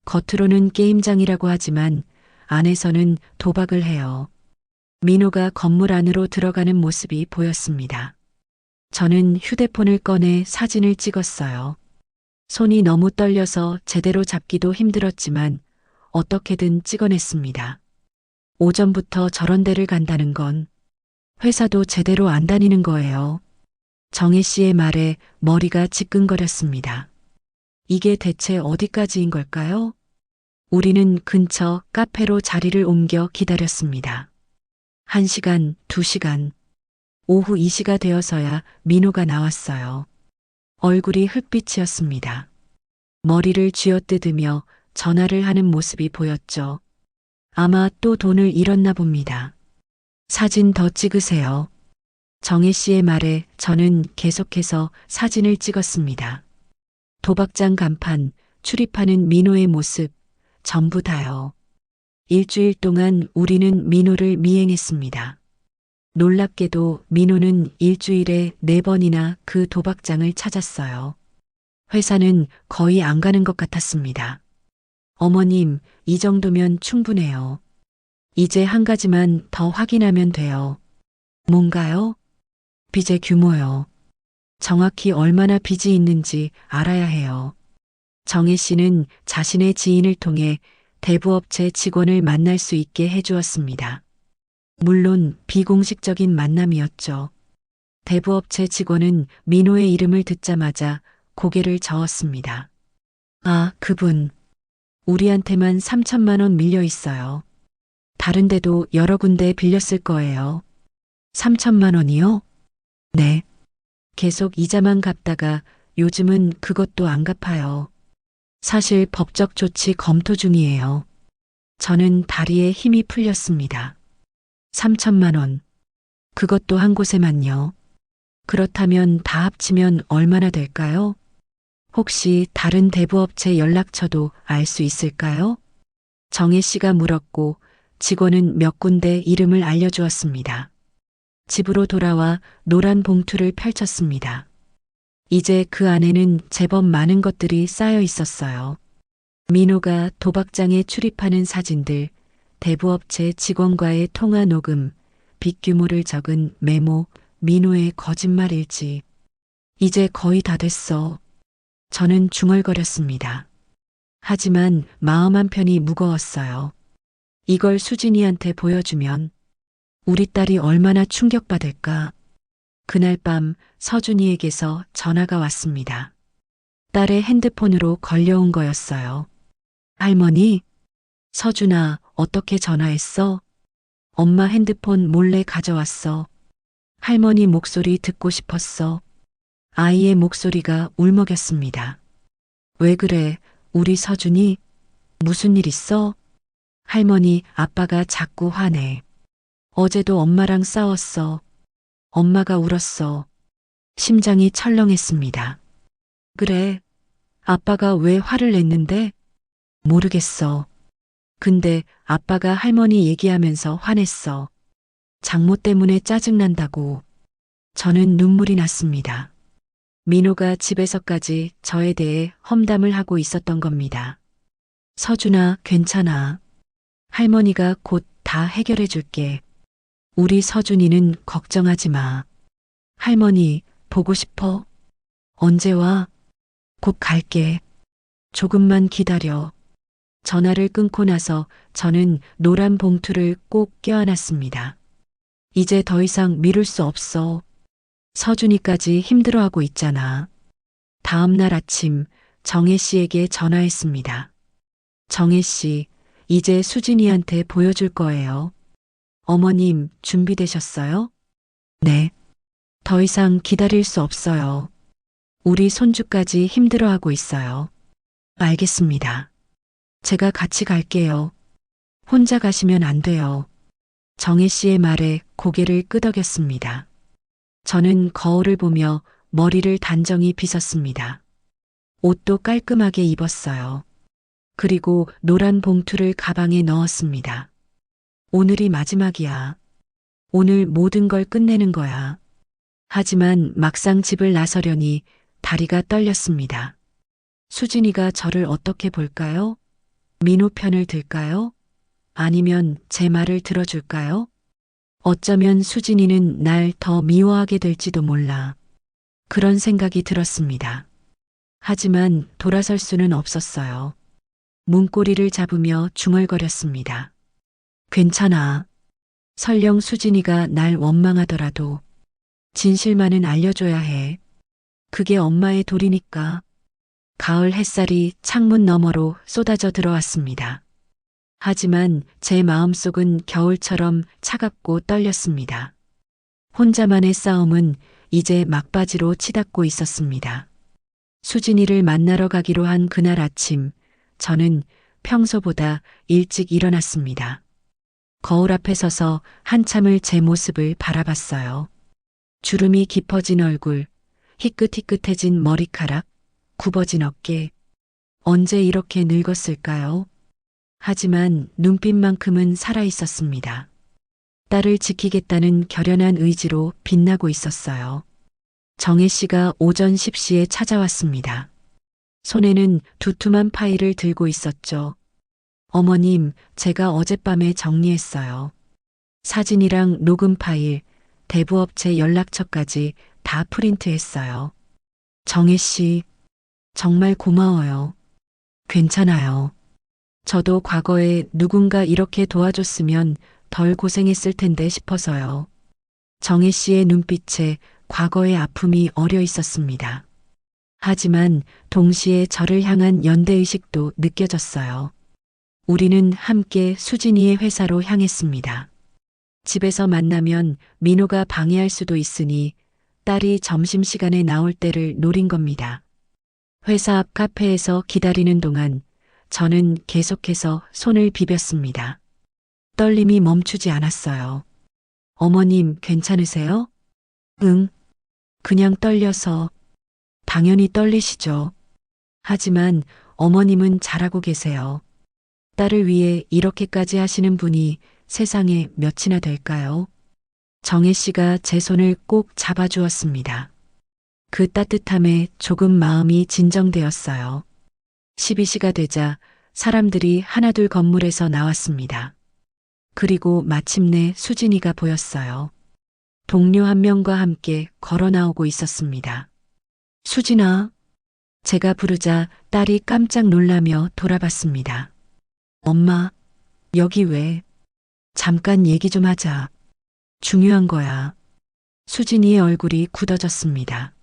겉으로는 게임장이라고 하지만 안에서는 도박을 해요. 민호가 건물 안으로 들어가는 모습이 보였습니다. 저는 휴대폰을 꺼내 사진을 찍었어요. 손이 너무 떨려서 제대로 잡기도 힘들었지만 어떻게든 찍어냈습니다. 오전부터 저런 데를 간다는 건 회사도 제대로 안 다니는 거예요. 정혜 씨의 말에 머리가 지끈거렸습니다. 이게 대체 어디까지인 걸까요? 우리는 근처 카페로 자리를 옮겨 기다렸습니다. 1시간, 2시간, 오후 2시가 되어서야 민호가 나왔어요. 얼굴이 흙빛이었습니다. 머리를 쥐어뜯으며 전화를 하는 모습이 보였죠. 아마 또 돈을 잃었나 봅니다. 사진 더 찍으세요. 정혜 씨의 말에 저는 계속해서 사진을 찍었습니다. 도박장 간판, 출입하는 민호의 모습, 전부 다요. 일주일 동안 우리는 민호를 미행했습니다. 놀랍게도 민호는 일주일에 4번이나 그 도박장을 찾았어요. 회사는 거의 안 가는 것 같았습니다. 어머님, 이 정도면 충분해요. 이제 한 가지만 더 확인하면 돼요. 뭔가요? 빚의 규모요. 정확히 얼마나 빚이 있는지 알아야 해요. 정혜 씨는 자신의 지인을 통해 대부업체 직원을 만날 수 있게 해주었습니다. 물론 비공식적인 만남이었죠. 대부업체 직원은 민호의 이름을 듣자마자 고개를 저었습니다. 아, 그분. 우리한테만 3천만 원 밀려 있어요. 다른 데도 여러 군데 빌렸을 거예요. 3천만 원이요? 네. 계속 이자만 갚다가 요즘은 그것도 안 갚아요. 사실 법적 조치 검토 중이에요. 저는 다리에 힘이 풀렸습니다. 3천만 원. 그것도 한 곳에만요. 그렇다면 다 합치면 얼마나 될까요? 혹시 다른 대부업체 연락처도 알 수 있을까요? 정혜 씨가 물었고 직원은 몇 군데 이름을 알려주었습니다. 집으로 돌아와 노란 봉투를 펼쳤습니다. 이제 그 안에는 제법 많은 것들이 쌓여 있었어요. 민호가 도박장에 출입하는 사진들, 대부업체 직원과의 통화 녹음, 빚 규모를 적은 메모, 민호의 거짓말 일지. 이제 거의 다 됐어. 저는 중얼거렸습니다. 하지만 마음 한편이 무거웠어요. 이걸 수진이한테 보여주면 우리 딸이 얼마나 충격받을까. 그날 밤 서준이에게서 전화가 왔습니다. 딸의 핸드폰으로 걸려온 거였어요. 할머니, 서준아, 어떻게 전화했어? 엄마 핸드폰 몰래 가져왔어. 할머니 목소리 듣고 싶었어. 아이의 목소리가 울먹였습니다. 왜 그래, 우리 서준이? 무슨 일 있어? 할머니, 아빠가 자꾸 화내. 어제도 엄마랑 싸웠어. 엄마가 울었어. 심장이 철렁했습니다. 그래, 아빠가 왜 화를 냈는데? 모르겠어. 근데 아빠가 할머니 얘기하면서 화냈어. 장모 때문에 짜증난다고. 저는 눈물이 났습니다. 민호가 집에서까지 저에 대해 험담을 하고 있었던 겁니다. 서준아, 괜찮아. 할머니가 곧 다 해결해 줄게. 우리 서준이는 걱정하지 마. 할머니, 보고 싶어? 언제 와? 곧 갈게. 조금만 기다려. 전화를 끊고 나서 저는 노란 봉투를 꼭 껴안았습니다. 이제 더 이상 미룰 수 없어. 서준이까지 힘들어하고 있잖아. 다음 날 아침 정혜 씨에게 전화했습니다. 정혜 씨, 이제 수진이한테 보여줄 거예요. 어머님, 준비되셨어요? 네. 더 이상 기다릴 수 없어요. 우리 손주까지 힘들어하고 있어요. 알겠습니다. 제가 같이 갈게요. 혼자 가시면 안 돼요. 정혜 씨의 말에 고개를 끄덕였습니다. 저는 거울을 보며 머리를 단정히 빗었습니다. 옷도 깔끔하게 입었어요. 그리고 노란 봉투를 가방에 넣었습니다. 오늘이 마지막이야. 오늘 모든 걸 끝내는 거야. 하지만 막상 집을 나서려니 다리가 떨렸습니다. 수진이가 저를 어떻게 볼까요? 민호 편을 들까요? 아니면 제 말을 들어줄까요? 어쩌면 수진이는 날 더 미워하게 될지도 몰라. 그런 생각이 들었습니다. 하지만 돌아설 수는 없었어요. 문고리를 잡으며 중얼거렸습니다. 괜찮아. 설령 수진이가 날 원망하더라도 진실만은 알려줘야 해. 그게 엄마의 도리니까. 가을 햇살이 창문 너머로 쏟아져 들어왔습니다. 하지만 제 마음속은 겨울처럼 차갑고 떨렸습니다. 혼자만의 싸움은 이제 막바지로 치닫고 있었습니다. 수진이를 만나러 가기로 한 그날 아침, 저는 평소보다 일찍 일어났습니다. 거울 앞에 서서 한참을 제 모습을 바라봤어요. 주름이 깊어진 얼굴, 희끗희끗해진 머리카락, 굽어진 어깨. 언제 이렇게 늙었을까요? 하지만 눈빛만큼은 살아 있었습니다. 딸을 지키겠다는 결연한 의지로 빛나고 있었어요. 정혜 씨가 오전 10시에 찾아왔습니다. 손에는 두툼한 파일을 들고 있었죠. 어머님, 제가 어젯밤에 정리했어요. 사진이랑 녹음 파일, 대부업체 연락처까지 다 프린트했어요. 정혜 씨, 정말 고마워요. 괜찮아요. 저도 과거에 누군가 이렇게 도와줬으면 덜 고생했을 텐데 싶어서요. 정혜 씨의 눈빛에 과거의 아픔이 어려 있었습니다. 하지만 동시에 저를 향한 연대의식도 느껴졌어요. 우리는 함께 수진이의 회사로 향했습니다. 집에서 만나면 민호가 방해할 수도 있으니 딸이 점심시간에 나올 때를 노린 겁니다. 회사 앞 카페에서 기다리는 동안 저는 계속해서 손을 비볐습니다. 떨림이 멈추지 않았어요. 어머님, 괜찮으세요? 응, 그냥 떨려서. 당연히 떨리시죠. 하지만 어머님은 잘하고 계세요. 딸을 위해 이렇게까지 하시는 분이 세상에 몇이나 될까요? 정혜 씨가 제 손을 꼭 잡아주었습니다. 그 따뜻함에 조금 마음이 진정되었어요. 12시가 되자 사람들이 하나둘 건물에서 나왔습니다. 그리고 마침내 수진이가 보였어요. 동료 한 명과 함께 걸어 나오고 있었습니다. 수진아. 제가 부르자 딸이 깜짝 놀라며 돌아봤습니다. 엄마, 여기 왜? 잠깐 얘기 좀 하자. 중요한 거야. 수진이의 얼굴이 굳어졌습니다.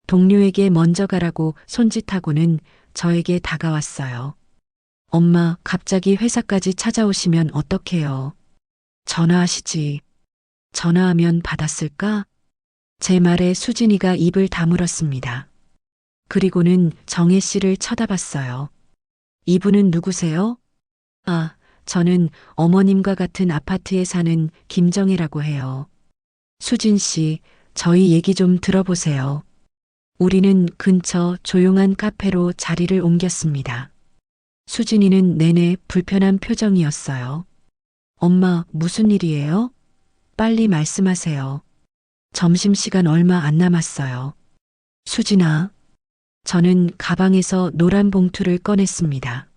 동료에게 먼저 가라고 손짓하고는 저에게 다가왔어요. 엄마, 갑자기 회사까지 찾아오시면 어떡해요? 전화하시지. 전화하면 받았을까? 제 말에 수진이가 입을 다물었습니다. 그리고는 정혜 씨를 쳐다봤어요. 이분은 누구세요? 아, 저는 어머님과 같은 아파트에 사는 김정혜라고 해요. 수진 씨, 저희 얘기 좀 들어보세요. 우리는 근처 조용한 카페로 자리를 옮겼습니다. 수진이는 내내 불편한 표정이었어요. 엄마, 무슨 일이에요? 빨리 말씀하세요. 점심시간 얼마 안 남았어요. 수진아. 저는 가방에서 노란 봉투를 꺼냈습니다.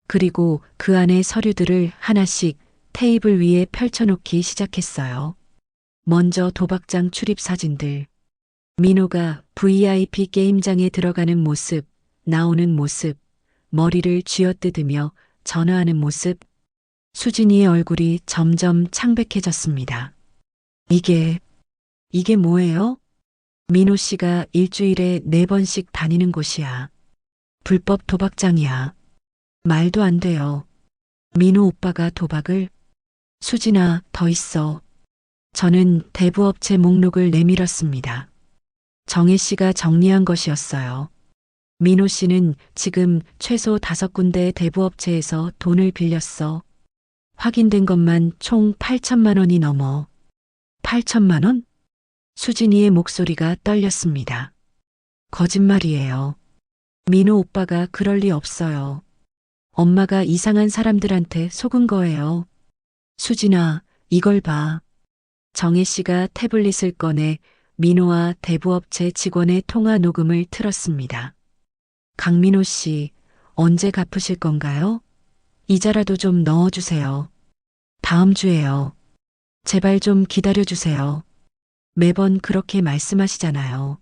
그리고 그 안에 서류들을 하나씩 테이블 위에 펼쳐놓기 시작했어요. 먼저 도박장 출입 사진들. 민호가 VIP 게임장에 들어가는 모습, 나오는 모습, 머리를 쥐어뜯으며 전화하는 모습. 수진이의 얼굴이 점점 창백해졌습니다. 이게 뭐예요? 민호 씨가 일주일에 4번씩 다니는 곳이야. 불법 도박장이야. 말도 안 돼요. 민호 오빠가 도박을? 수진아, 더 있어. 저는 대부업체 목록을 내밀었습니다. 정혜 씨가 정리한 것이었어요. 민호 씨는 지금 최소 5군데의 대부업체에서 돈을 빌렸어. 확인된 것만 총 8천만 원이 넘어. 8천만 원? 수진이의 목소리가 떨렸습니다. 거짓말이에요. 민호 오빠가 그럴 리 없어요. 엄마가 이상한 사람들한테 속은 거예요. 수진아, 이걸 봐. 정혜 씨가 태블릿을 꺼내 민호와 대부업체 직원의 통화 녹음을 틀었습니다. 강민호 씨, 언제 갚으실 건가요? 이자라도 좀 넣어주세요. 다음 주에요. 제발 좀 기다려주세요. 매번 그렇게 말씀하시잖아요.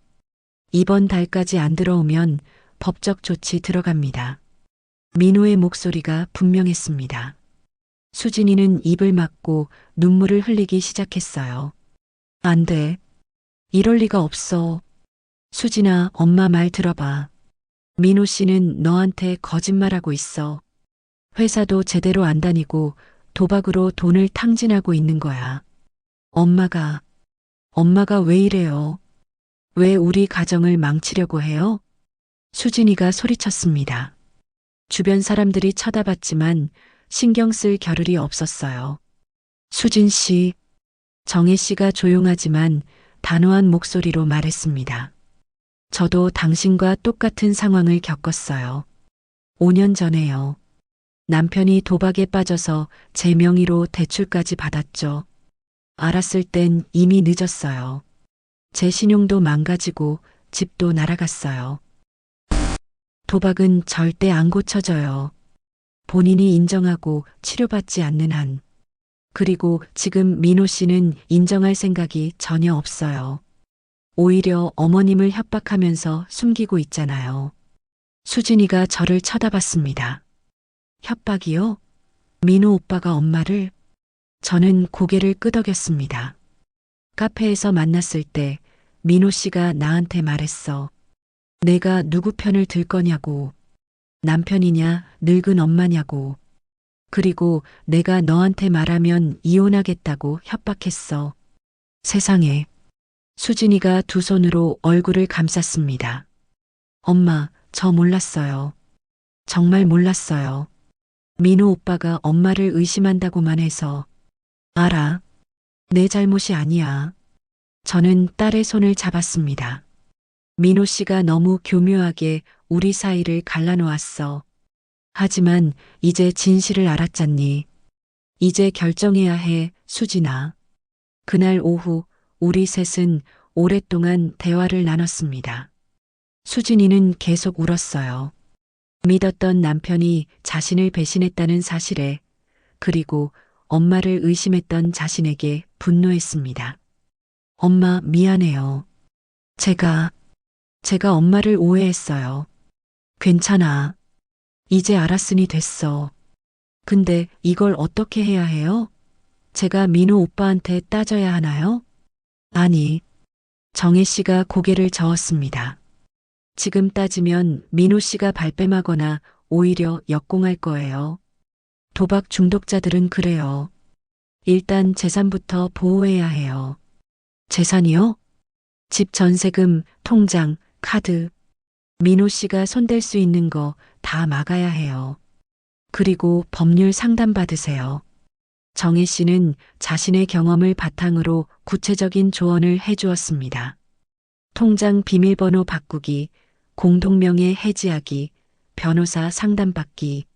이번 달까지 안 들어오면 법적 조치 들어갑니다. 민호의 목소리가 분명했습니다. 수진이는 입을 막고 눈물을 흘리기 시작했어요. 안 돼. 이럴 리가 없어. 수진아, 엄마 말 들어봐. 민호 씨는 너한테 거짓말하고 있어. 회사도 제대로 안 다니고 도박으로 돈을 탕진하고 있는 거야. 엄마가 왜 이래요? 왜 우리 가정을 망치려고 해요? 수진이가 소리쳤습니다. 주변 사람들이 쳐다봤지만 신경 쓸 겨를이 없었어요. 수진 씨, 정혜 씨가 조용하지만 단호한 목소리로 말했습니다. 저도 당신과 똑같은 상황을 겪었어요. 5년 전에요. 남편이 도박에 빠져서 제 명의로 대출까지 받았죠. 알았을 땐 이미 늦었어요. 제 신용도 망가지고 집도 날아갔어요. 도박은 절대 안 고쳐져요. 본인이 인정하고 치료받지 않는 한. 그리고 지금 민호 씨는 인정할 생각이 전혀 없어요. 오히려 어머님을 협박하면서 숨기고 있잖아요. 수진이가 저를 쳐다봤습니다. 협박이요? 민호 오빠가 엄마를? 저는 고개를 끄덕였습니다. 카페에서 만났을 때 민호 씨가 나한테 말했어. 내가 누구 편을 들 거냐고. 남편이냐, 늙은 엄마냐고. 그리고 내가 너한테 말하면 이혼하겠다고 협박했어. 세상에. 수진이가 두 손으로 얼굴을 감쌌습니다. 엄마, 저 몰랐어요. 정말 몰랐어요. 민호 오빠가 엄마를 의심한다고만 해서. 알아. 내 잘못이 아니야. 저는 딸의 손을 잡았습니다. 민호 씨가 너무 교묘하게 우리 사이를 갈라놓았어. 하지만 이제 진실을 알았잖니. 이제 결정해야 해, 수진아. 그날 오후 우리 셋은 오랫동안 대화를 나눴습니다. 수진이는 계속 울었어요. 믿었던 남편이 자신을 배신했다는 사실에, 그리고 엄마를 의심했던 자신에게 분노했습니다. 엄마, 미안해요. 제가 엄마를 오해했어요. 괜찮아. 이제 알았으니 됐어. 근데 이걸 어떻게 해야 해요? 제가 민호 오빠한테 따져야 하나요? 아니. 정혜 씨가 고개를 저었습니다. 지금 따지면 민호 씨가 발뺌하거나 오히려 역공할 거예요. 도박 중독자들은 그래요. 일단 재산부터 보호해야 해요. 재산이요? 집 전세금, 통장, 카드. 민호 씨가 손댈 수 있는 거 다 막아야 해요. 그리고 법률 상담 받으세요. 정혜 씨는 자신의 경험을 바탕으로 구체적인 조언을 해주었습니다. 통장 비밀번호 바꾸기, 공동명의 해지하기, 변호사 상담받기.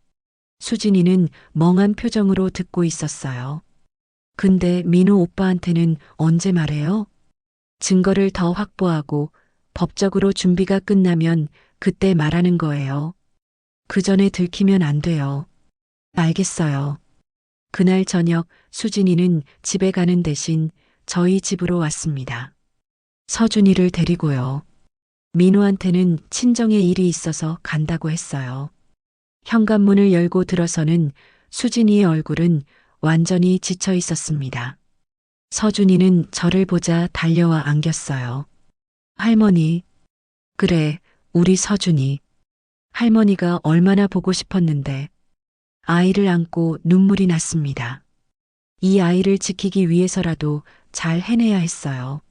수진이는 멍한 표정으로 듣고 있었어요. 근데 민호 오빠한테는 언제 말해요? 증거를 더 확보하고 법적으로 준비가 끝나면 그때 말하는 거예요. 그 전에 들키면 안 돼요. 알겠어요. 그날 저녁 수진이는 집에 가는 대신 저희 집으로 왔습니다. 서준이를 데리고요. 민호한테는 친정에 일이 있어서 간다고 했어요. 현관문을 열고 들어서는 수진이의 얼굴은 완전히 지쳐 있었습니다. 서준이는 저를 보자 달려와 안겼어요. 할머니. 그래, 우리 서준이. 할머니가 얼마나 보고 싶었는데. 아이를 안고 눈물이 났습니다. 이 아이를 지키기 위해서라도 잘 해내야 했어요.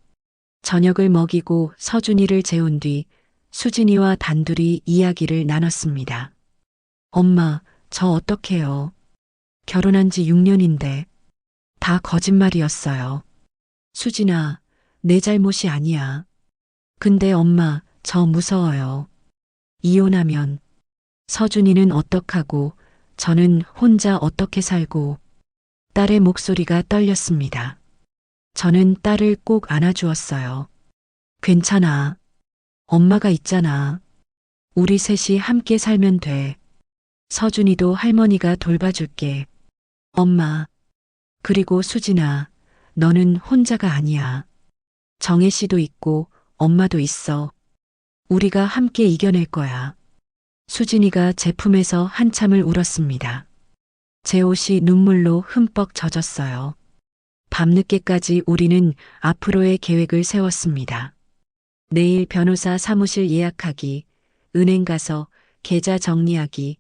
저녁을 먹이고 서준이를 재운 뒤 수진이와 단둘이 이야기를 나눴습니다. 엄마, 저 어떡해요? 결혼한 지 6년인데 다 거짓말이었어요. 수진아, 내 잘못이 아니야. 근데 엄마, 저 무서워요. 이혼하면 서준이는 어떡하고 저는 혼자 어떻게 살고. 딸의 목소리가 떨렸습니다. 저는 딸을 꼭 안아주었어요. 괜찮아. 엄마가 있잖아. 우리 셋이 함께 살면 돼. 서준이도 할머니가 돌봐줄게. 엄마. 그리고 수진아, 너는 혼자가 아니야. 정혜 씨도 있고 엄마도 있어. 우리가 함께 이겨낼 거야. 수진이가 제 품에서 한참을 울었습니다. 제 옷이 눈물로 흠뻑 젖었어요. 밤늦게까지 우리는 앞으로의 계획을 세웠습니다. 내일 변호사 사무실 예약하기, 은행 가서 계좌 정리하기,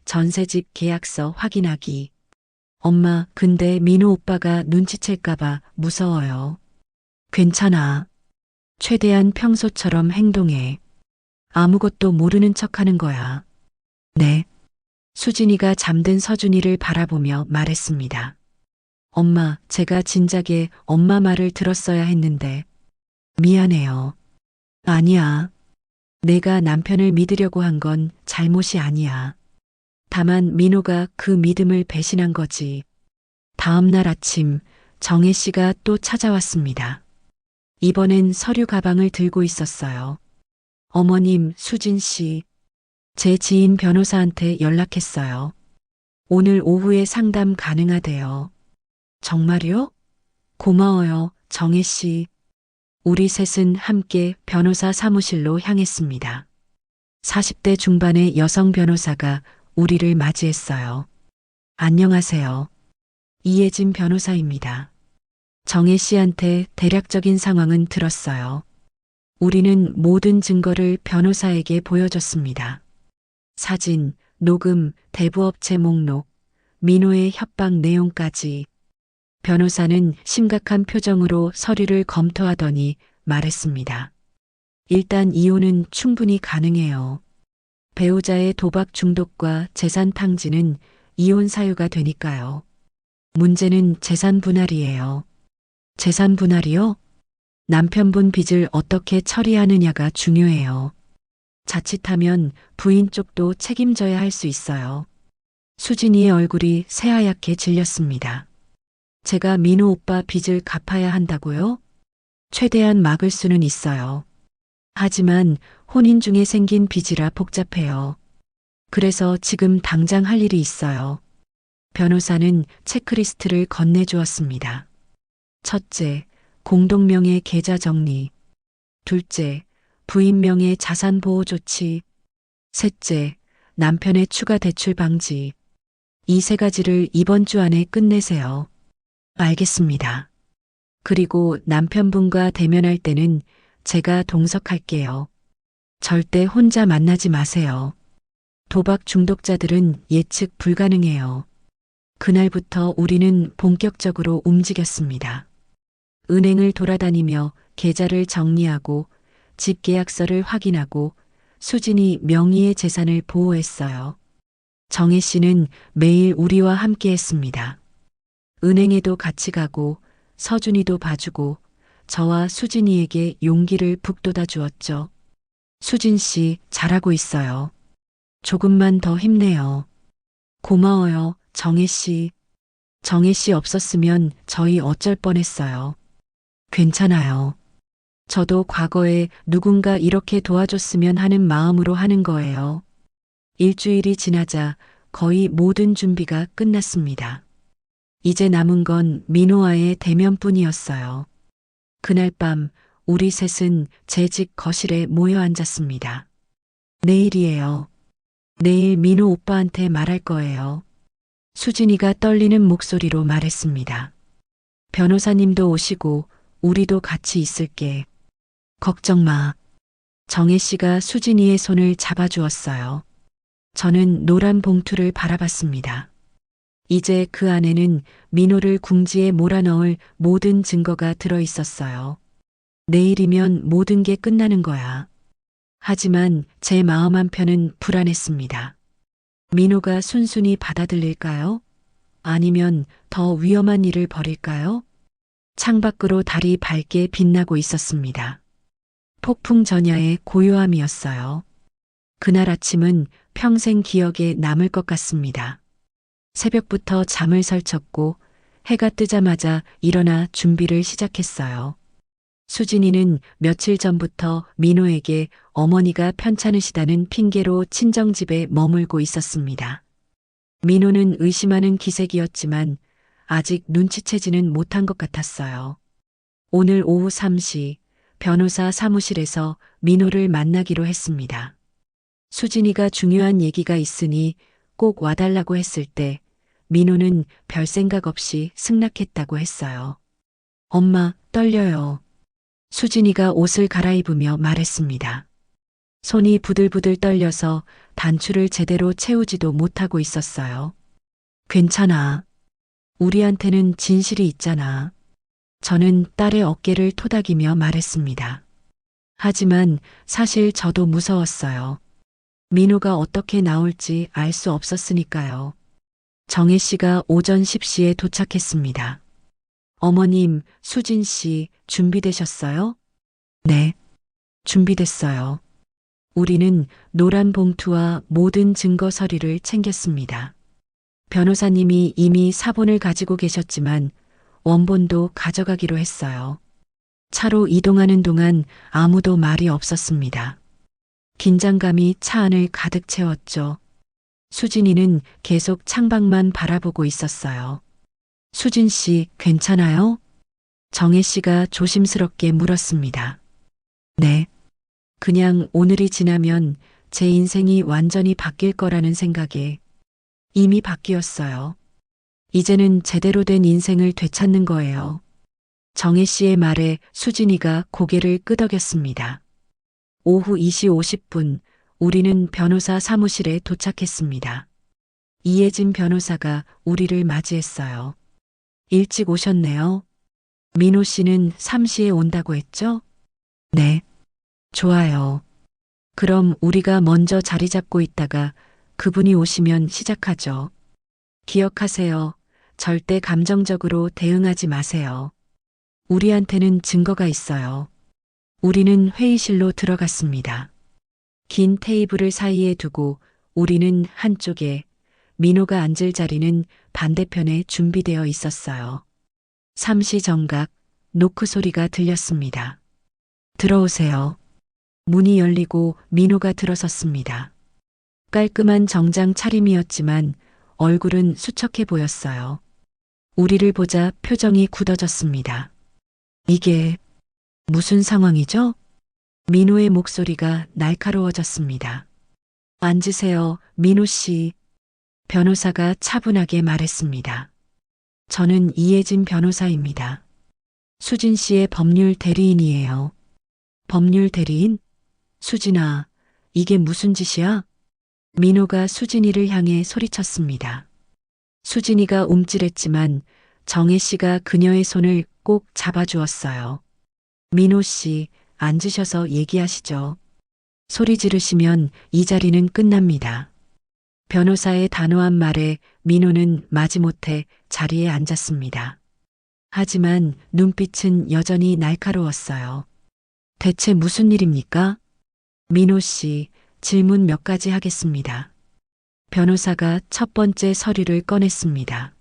전세집 계약서 확인하기. 엄마, 근데 민호 오빠가 눈치챌까봐 무서워요. 괜찮아. 최대한 평소처럼 행동해. 아무것도 모르는 척하는 거야. 네. 수진이가 잠든 서준이를 바라보며 말했습니다. 엄마, 제가 진작에 엄마 말을 들었어야 했는데. 미안해요. 아니야. 내가 남편을 믿으려고 한 건 잘못이 아니야. 다만 민호가 그 믿음을 배신한 거지. 다음 날 아침 정혜 씨가 또 찾아왔습니다. 이번엔 서류 가방을 들고 있었어요. 어머님, 수진 씨. 제 지인 변호사한테 연락했어요. 오늘 오후에 상담 가능하대요. 정말요? 고마워요, 정혜 씨. 우리 셋은 함께 변호사 사무실로 향했습니다. 40대 중반의 여성 변호사가 우리를 맞이했어요. 안녕하세요. 이혜진 변호사입니다. 정혜 씨한테 대략적인 상황은 들었어요. 우리는 모든 증거를 변호사에게 보여줬습니다. 사진, 녹음, 대부업체 목록, 민호의 협박 내용까지. 변호사는 심각한 표정으로 서류를 검토하더니 말했습니다. 일단 이혼은 충분히 가능해요. 배우자의 도박 중독과 재산 탕진은 이혼 사유가 되니까요. 문제는 재산 분할이에요. 재산 분할이요? 남편분 빚을 어떻게 처리하느냐가 중요해요. 자칫하면 부인 쪽도 책임져야 할 수 있어요. 수진이의 얼굴이 새하얗게 질렸습니다. 제가 민호 오빠 빚을 갚아야 한다고요? 최대한 막을 수는 있어요. 하지만 혼인 중에 생긴 빚이라 복잡해요. 그래서 지금 당장 할 일이 있어요. 변호사는 체크리스트를 건네주었습니다. 첫째, 공동명의 계좌 정리. 둘째, 부인명의 자산 보호 조치. 셋째, 남편의 추가 대출 방지. 이 세 가지를 이번 주 안에 끝내세요. 알겠습니다. 그리고 남편분과 대면할 때는 제가 동석할게요. 절대 혼자 만나지 마세요. 도박 중독자들은 예측 불가능해요. 그날부터 우리는 본격적으로 움직였습니다. 은행을 돌아다니며 계좌를 정리하고 집 계약서를 확인하고 수진이 명의의 재산을 보호했어요. 정혜 씨는 매일 우리와 함께 했습니다. 은행에도 같이 가고 서준이도 봐주고 저와 수진이에게 용기를 북돋아 주었죠. 수진 씨 잘하고 있어요. 조금만 더 힘내요. 고마워요, 정혜 씨. 정혜 씨 없었으면 저희 어쩔 뻔했어요. 괜찮아요. 저도 과거에 누군가 이렇게 도와줬으면 하는 마음으로 하는 거예요. 일주일이 지나자 거의 모든 준비가 끝났습니다. 이제 남은 건 민호와의 대면뿐이었어요. 그날 밤 우리 셋은 제 집 거실에 모여 앉았습니다. 내일이에요. 내일 민호 오빠한테 말할 거예요. 수진이가 떨리는 목소리로 말했습니다. 변호사님도 오시고 우리도 같이 있을게. 걱정 마. 정혜 씨가 수진이의 손을 잡아주었어요. 저는 노란 봉투를 바라봤습니다. 이제 그 안에는 민호를 궁지에 몰아넣을 모든 증거가 들어 있었어요. 내일이면 모든 게 끝나는 거야. 하지만 제 마음 한편은 불안했습니다. 민호가 순순히 받아들일까요? 아니면 더 위험한 일을 벌일까요? 창밖으로 달이 밝게 빛나고 있었습니다. 폭풍 전야의 고요함이었어요. 그날 아침은 평생 기억에 남을 것 같습니다. 새벽부터 잠을 설쳤고 해가 뜨자마자 일어나 준비를 시작했어요. 수진이는 며칠 전부터 민호에게 어머니가 편찮으시다는 핑계로 친정집에 머물고 있었습니다. 민호는 의심하는 기색이었지만 아직 눈치채지는 못한 것 같았어요. 오늘 오후 3시 변호사 사무실에서 민호를 만나기로 했습니다. 수진이가 중요한 얘기가 있으니 꼭 와달라고 했을 때 민호는 별 생각 없이 승낙했다고 했어요. 엄마, 떨려요. 수진이가 옷을 갈아입으며 말했습니다. 손이 부들부들 떨려서 단추를 제대로 채우지도 못하고 있었어요. 괜찮아. 우리한테는 진실이 있잖아. 저는 딸의 어깨를 토닥이며 말했습니다. 하지만 사실 저도 무서웠어요. 민호가 어떻게 나올지 알 수 없었으니까요. 정혜 씨가 오전 10시에 도착했습니다. 어머님, 수진 씨 준비되셨어요? 네, 준비됐어요. 우리는 노란 봉투와 모든 증거 서류를 챙겼습니다. 변호사님이 이미 사본을 가지고 계셨지만 원본도 가져가기로 했어요. 차로 이동하는 동안 아무도 말이 없었습니다. 긴장감이 차 안을 가득 채웠죠. 수진이는 계속 창밖만 바라보고 있었어요. 수진 씨, 괜찮아요? 정혜 씨가 조심스럽게 물었습니다. 네. 그냥 오늘이 지나면 제 인생이 완전히 바뀔 거라는 생각에 이미 바뀌었어요. 이제는 제대로 된 인생을 되찾는 거예요. 정혜 씨의 말에 수진이가 고개를 끄덕였습니다. 오후 2시 50분, 우리는 변호사 사무실에 도착했습니다. 이혜진 변호사가 우리를 맞이했어요. 일찍 오셨네요. 민호 씨는 3시에 온다고 했죠? 네. 좋아요. 그럼 우리가 먼저 자리 잡고 있다가 그분이 오시면 시작하죠. 기억하세요. 절대 감정적으로 대응하지 마세요. 우리한테는 증거가 있어요. 우리는 회의실로 들어갔습니다. 긴 테이블을 사이에 두고 우리는 한쪽에, 민호가 앉을 자리는 반대편에 준비되어 있었어요. 3시 정각, 노크 소리가 들렸습니다. 들어오세요. 문이 열리고 민호가 들어섰습니다. 깔끔한 정장 차림이었지만 얼굴은 수척해 보였어요. 우리를 보자 표정이 굳어졌습니다. 이게 무슨 상황이죠? 민호의 목소리가 날카로워졌습니다. 앉으세요, 민호 씨. 변호사가 차분하게 말했습니다. 저는 이혜진 변호사입니다. 수진 씨의 법률 대리인이에요. 법률 대리인? 수진아, 이게 무슨 짓이야? 민호가 수진이를 향해 소리쳤습니다. 수진이가 움찔했지만 정혜 씨가 그녀의 손을 꼭 잡아주었어요. 민호 씨, 앉으셔서 얘기하시죠. 소리 지르시면 이 자리는 끝납니다. 변호사의 단호한 말에 민호는 마지못해 자리에 앉았습니다. 하지만 눈빛은 여전히 날카로웠어요. 대체 무슨 일입니까? 민호 씨, 질문 몇 가지 하겠습니다. 변호사가 첫 번째 서류를 꺼냈습니다.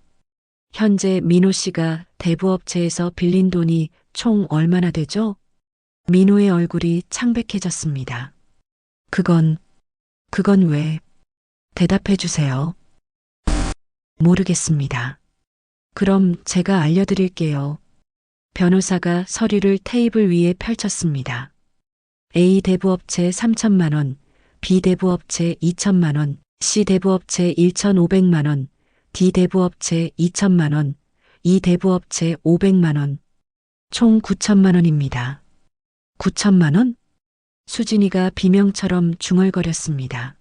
현재 민호 씨가 대부업체에서 빌린 돈이 총 얼마나 되죠? 민호의 얼굴이 창백해졌습니다. 그건 왜? 대답해 주세요. 모르겠습니다. 그럼 제가 알려드릴게요. 변호사가 서류를 테이블 위에 펼쳤습니다. A 대부업체 3천만 원, B 대부업체 2천만 원, C 대부업체 1,500만 원, D 대부업체 2천만 원, E 대부업체 500만 원, 총 9천만 원입니다. 9천만 원? 수진이가 비명처럼 중얼거렸습니다.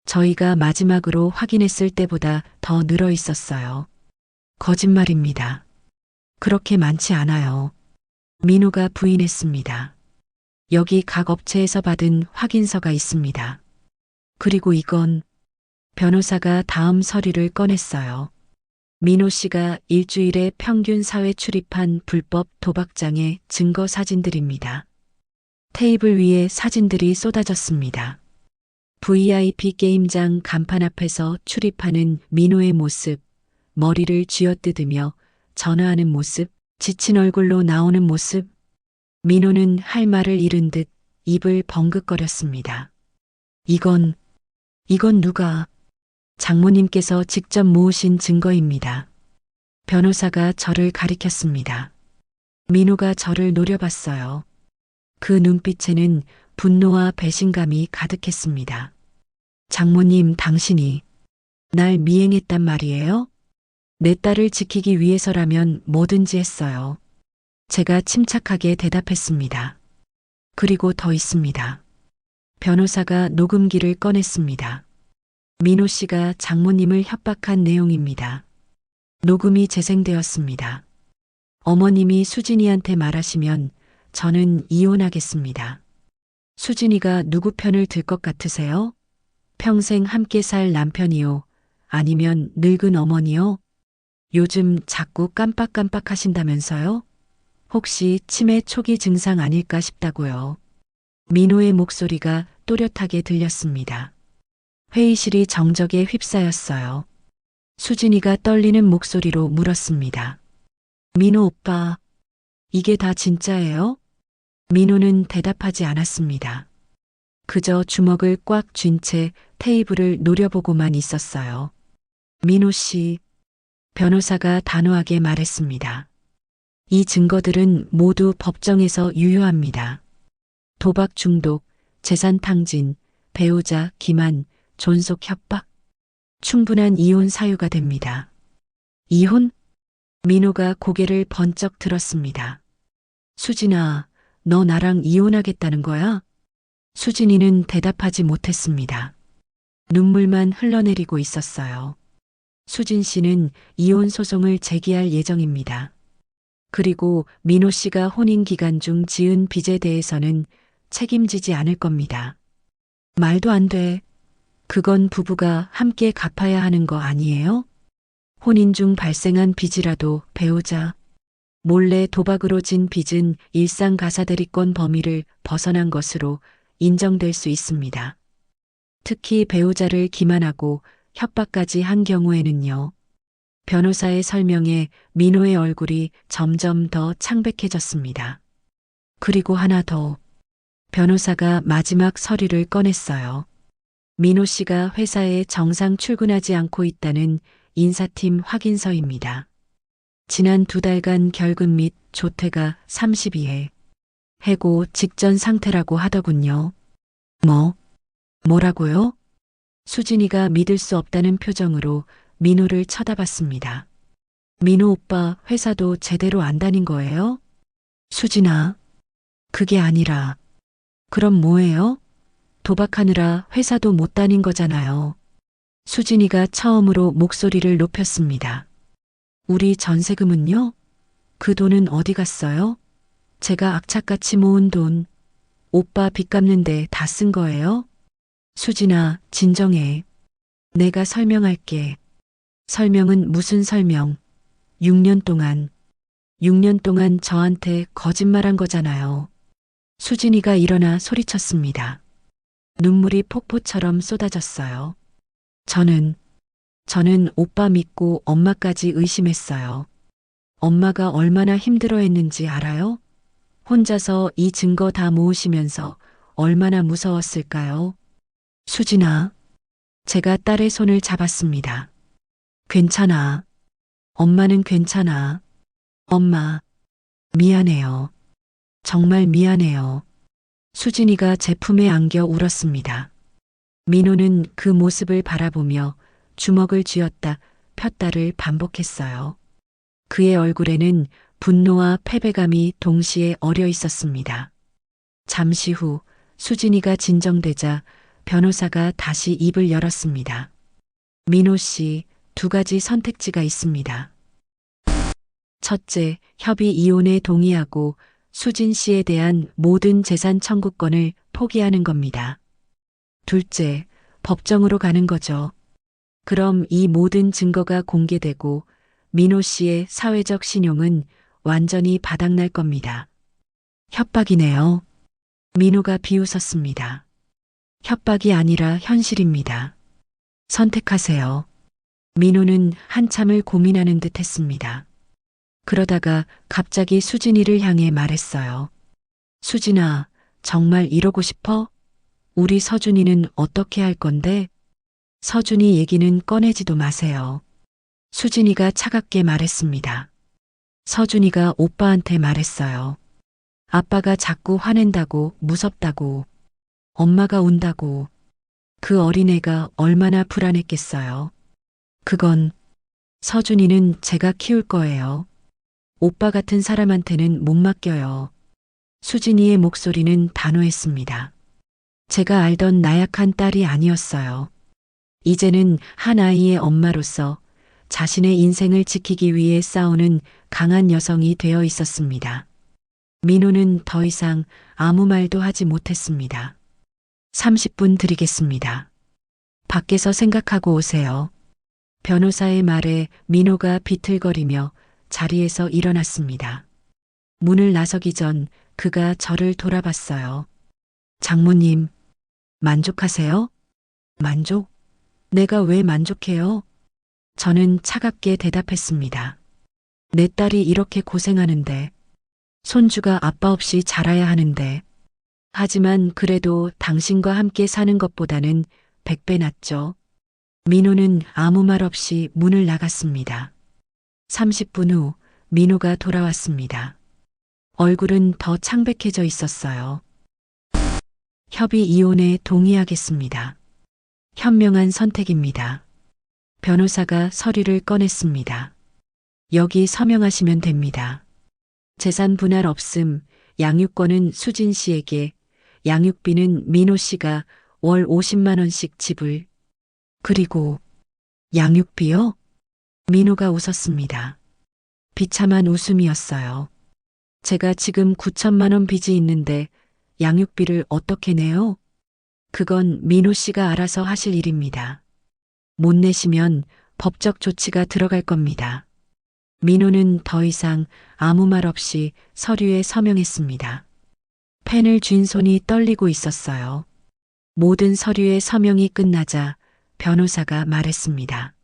저희가 마지막으로 확인했을 때보다 더 늘어 있었어요. 거짓말입니다. 그렇게 많지 않아요. 민호가 부인했습니다. 여기 각 업체에서 받은 확인서가 있습니다. 그리고 이건 변호사가 다음 서류를 꺼냈어요. 민호 씨가 일주일에 평균 사회 출입한 불법 도박장의 증거 사진들입니다. 테이블 위에 사진들이 쏟아졌습니다. VIP 게임장 간판 앞에서 출입하는 민호의 모습, 머리를 쥐어뜯으며 전화하는 모습, 지친 얼굴로 나오는 모습. 민호는 할 말을 잃은 듯 입을 벙긋거렸습니다. 이건 누가? 장모님께서 직접 모으신 증거입니다. 변호사가 저를 가리켰습니다. 민호가 저를 노려봤어요. 그 눈빛에는 분노와 배신감이 가득했습니다. 장모님, 당신이 날 미행했단 말이에요? 내 딸을 지키기 위해서라면 뭐든지 했어요. 제가 침착하게 대답했습니다. 그리고 더 있습니다. 변호사가 녹음기를 꺼냈습니다. 민호 씨가 장모님을 협박한 내용입니다. 녹음이 재생되었습니다. 어머님이 수진이한테 말하시면 저는 이혼하겠습니다. 수진이가 누구 편을 들 것 같으세요? 평생 함께 살 남편이요? 아니면 늙은 어머니요? 요즘 자꾸 깜빡깜빡 하신다면서요? 혹시 치매 초기 증상 아닐까 싶다고요. 민호의 목소리가 또렷하게 들렸습니다. 회의실이 정적에 휩싸였어요. 수진이가 떨리는 목소리로 물었습니다. 민호 오빠, 이게 다 진짜예요? 민호는 대답하지 않았습니다. 그저 주먹을 꽉 쥔 채 테이블을 노려보고만 있었어요. 민호 씨, 변호사가 단호하게 말했습니다. 이 증거들은 모두 법정에서 유효합니다. 도박 중독, 재산 탕진, 배우자 기만, 존속 협박. 충분한 이혼 사유가 됩니다. 이혼? 민호가 고개를 번쩍 들었습니다. 수진아, 너 나랑 이혼하겠다는 거야? 수진이는 대답하지 못했습니다. 눈물만 흘러내리고 있었어요. 수진 씨는 이혼 소송을 제기할 예정입니다. 그리고 민호 씨가 혼인 기간 중 지은 빚에 대해서는 책임지지 않을 겁니다. 말도 안 돼. 그건 부부가 함께 갚아야 하는 거 아니에요? 혼인 중 발생한 빚이라도 배우자. 몰래 도박으로 진 빚은 일상가사대리권 범위를 벗어난 것으로 인정될 수 있습니다. 특히 배우자를 기만하고 협박까지 한 경우에는요. 변호사의 설명에 민호의 얼굴이 점점 더 창백해졌습니다. 그리고 하나 더. 변호사가 마지막 서류를 꺼냈어요. 민호 씨가 회사에 정상 출근하지 않고 있다는 인사팀 확인서입니다. 지난 2달간 결근 및 조퇴가 32회. 해고 직전 상태라고 하더군요. 뭐라고요? 수진이가 믿을 수 없다는 표정으로 민호를 쳐다봤습니다. 민호 오빠 회사도 제대로 안 다닌 거예요? 수진아, 그게 아니라. 그럼 뭐예요? 도박하느라 회사도 못 다닌 거잖아요. 수진이가 처음으로 목소리를 높였습니다. 우리 전세금은요? 그 돈은 어디 갔어요? 제가 악착같이 모은 돈, 오빠 빚 갚는데 다 쓴 거예요? 수진아, 진정해. 내가 설명할게. 설명은 무슨 설명? 6년 동안 저한테 거짓말한 거잖아요. 수진이가 일어나 소리쳤습니다. 눈물이 폭포처럼 쏟아졌어요. 저는 오빠 믿고 엄마까지 의심했어요. 엄마가 얼마나 힘들어했는지 알아요? 혼자서 이 증거 다 모으시면서 얼마나 무서웠을까요? 수진아, 제가 딸의 손을 잡았습니다. 괜찮아. 엄마는 괜찮아. 엄마, 미안해요. 정말 미안해요. 수진이가 제 품에 안겨 울었습니다. 민호는 그 모습을 바라보며 주먹을 쥐었다 폈다를 반복했어요. 그의 얼굴에는 분노와 패배감이 동시에 어려 있었습니다. 잠시 후 수진이가 진정되자 변호사가 다시 입을 열었습니다. 민호 씨, 2가지 선택지가 있습니다. 첫째, 협의 이혼에 동의하고 수진 씨에 대한 모든 재산 청구권을 포기하는 겁니다. 둘째, 법정으로 가는 거죠. 그럼 이 모든 증거가 공개되고 민호 씨의 사회적 신용은 완전히 바닥날 겁니다. 협박이네요. 민호가 비웃었습니다. 협박이 아니라 현실입니다. 선택하세요. 민호는 한참을 고민하는 듯 했습니다. 그러다가 갑자기 수진이를 향해 말했어요. 수진아, 정말 이러고 싶어? 우리 서준이는 어떻게 할 건데? 서준이 얘기는 꺼내지도 마세요. 수진이가 차갑게 말했습니다. 서준이가 오빠한테 말했어요. 아빠가 자꾸 화낸다고, 무섭다고, 엄마가 운다고. 그 어린애가 얼마나 불안했겠어요. 그건 서준이는 제가 키울 거예요. 오빠 같은 사람한테는 못 맡겨요. 수진이의 목소리는 단호했습니다. 제가 알던 나약한 딸이 아니었어요. 이제는 한 아이의 엄마로서 자신의 인생을 지키기 위해 싸우는 강한 여성이 되어 있었습니다. 민호는 더 이상 아무 말도 하지 못했습니다. 30분 드리겠습니다. 밖에서 생각하고 오세요. 변호사의 말에 민호가 비틀거리며 자리에서 일어났습니다. 문을 나서기 전 그가 저를 돌아봤어요. 장모님, 만족하세요? 만족? 내가 왜 만족해요? 저는 차갑게 대답했습니다. 내 딸이 이렇게 고생하는데, 손주가 아빠 없이 자라야 하는데, 하지만 그래도 당신과 함께 사는 것보다는 100배 낫죠. 민호는 아무 말 없이 문을 나갔습니다. 30분 후 민호가 돌아왔습니다. 얼굴은 더 창백해져 있었어요. 협의 이혼에 동의하겠습니다. 현명한 선택입니다. 변호사가 서류를 꺼냈습니다. 여기 서명하시면 됩니다. 재산 분할 없음, 양육권은 수진 씨에게, 양육비는 민호 씨가 월 50만 원씩 지불. 그리고 양육비요? 민호가 웃었습니다. 비참한 웃음이었어요. 제가 지금 9천만 원 빚이 있는데 양육비를 어떻게 내요? 그건 민호 씨가 알아서 하실 일입니다. 못 내시면 법적 조치가 들어갈 겁니다. 민호는 더 이상 아무 말 없이 서류에 서명했습니다. 펜을 쥔 손이 떨리고 있었어요. 모든 서류의 서명이 끝나자 변호사가 말했습니다.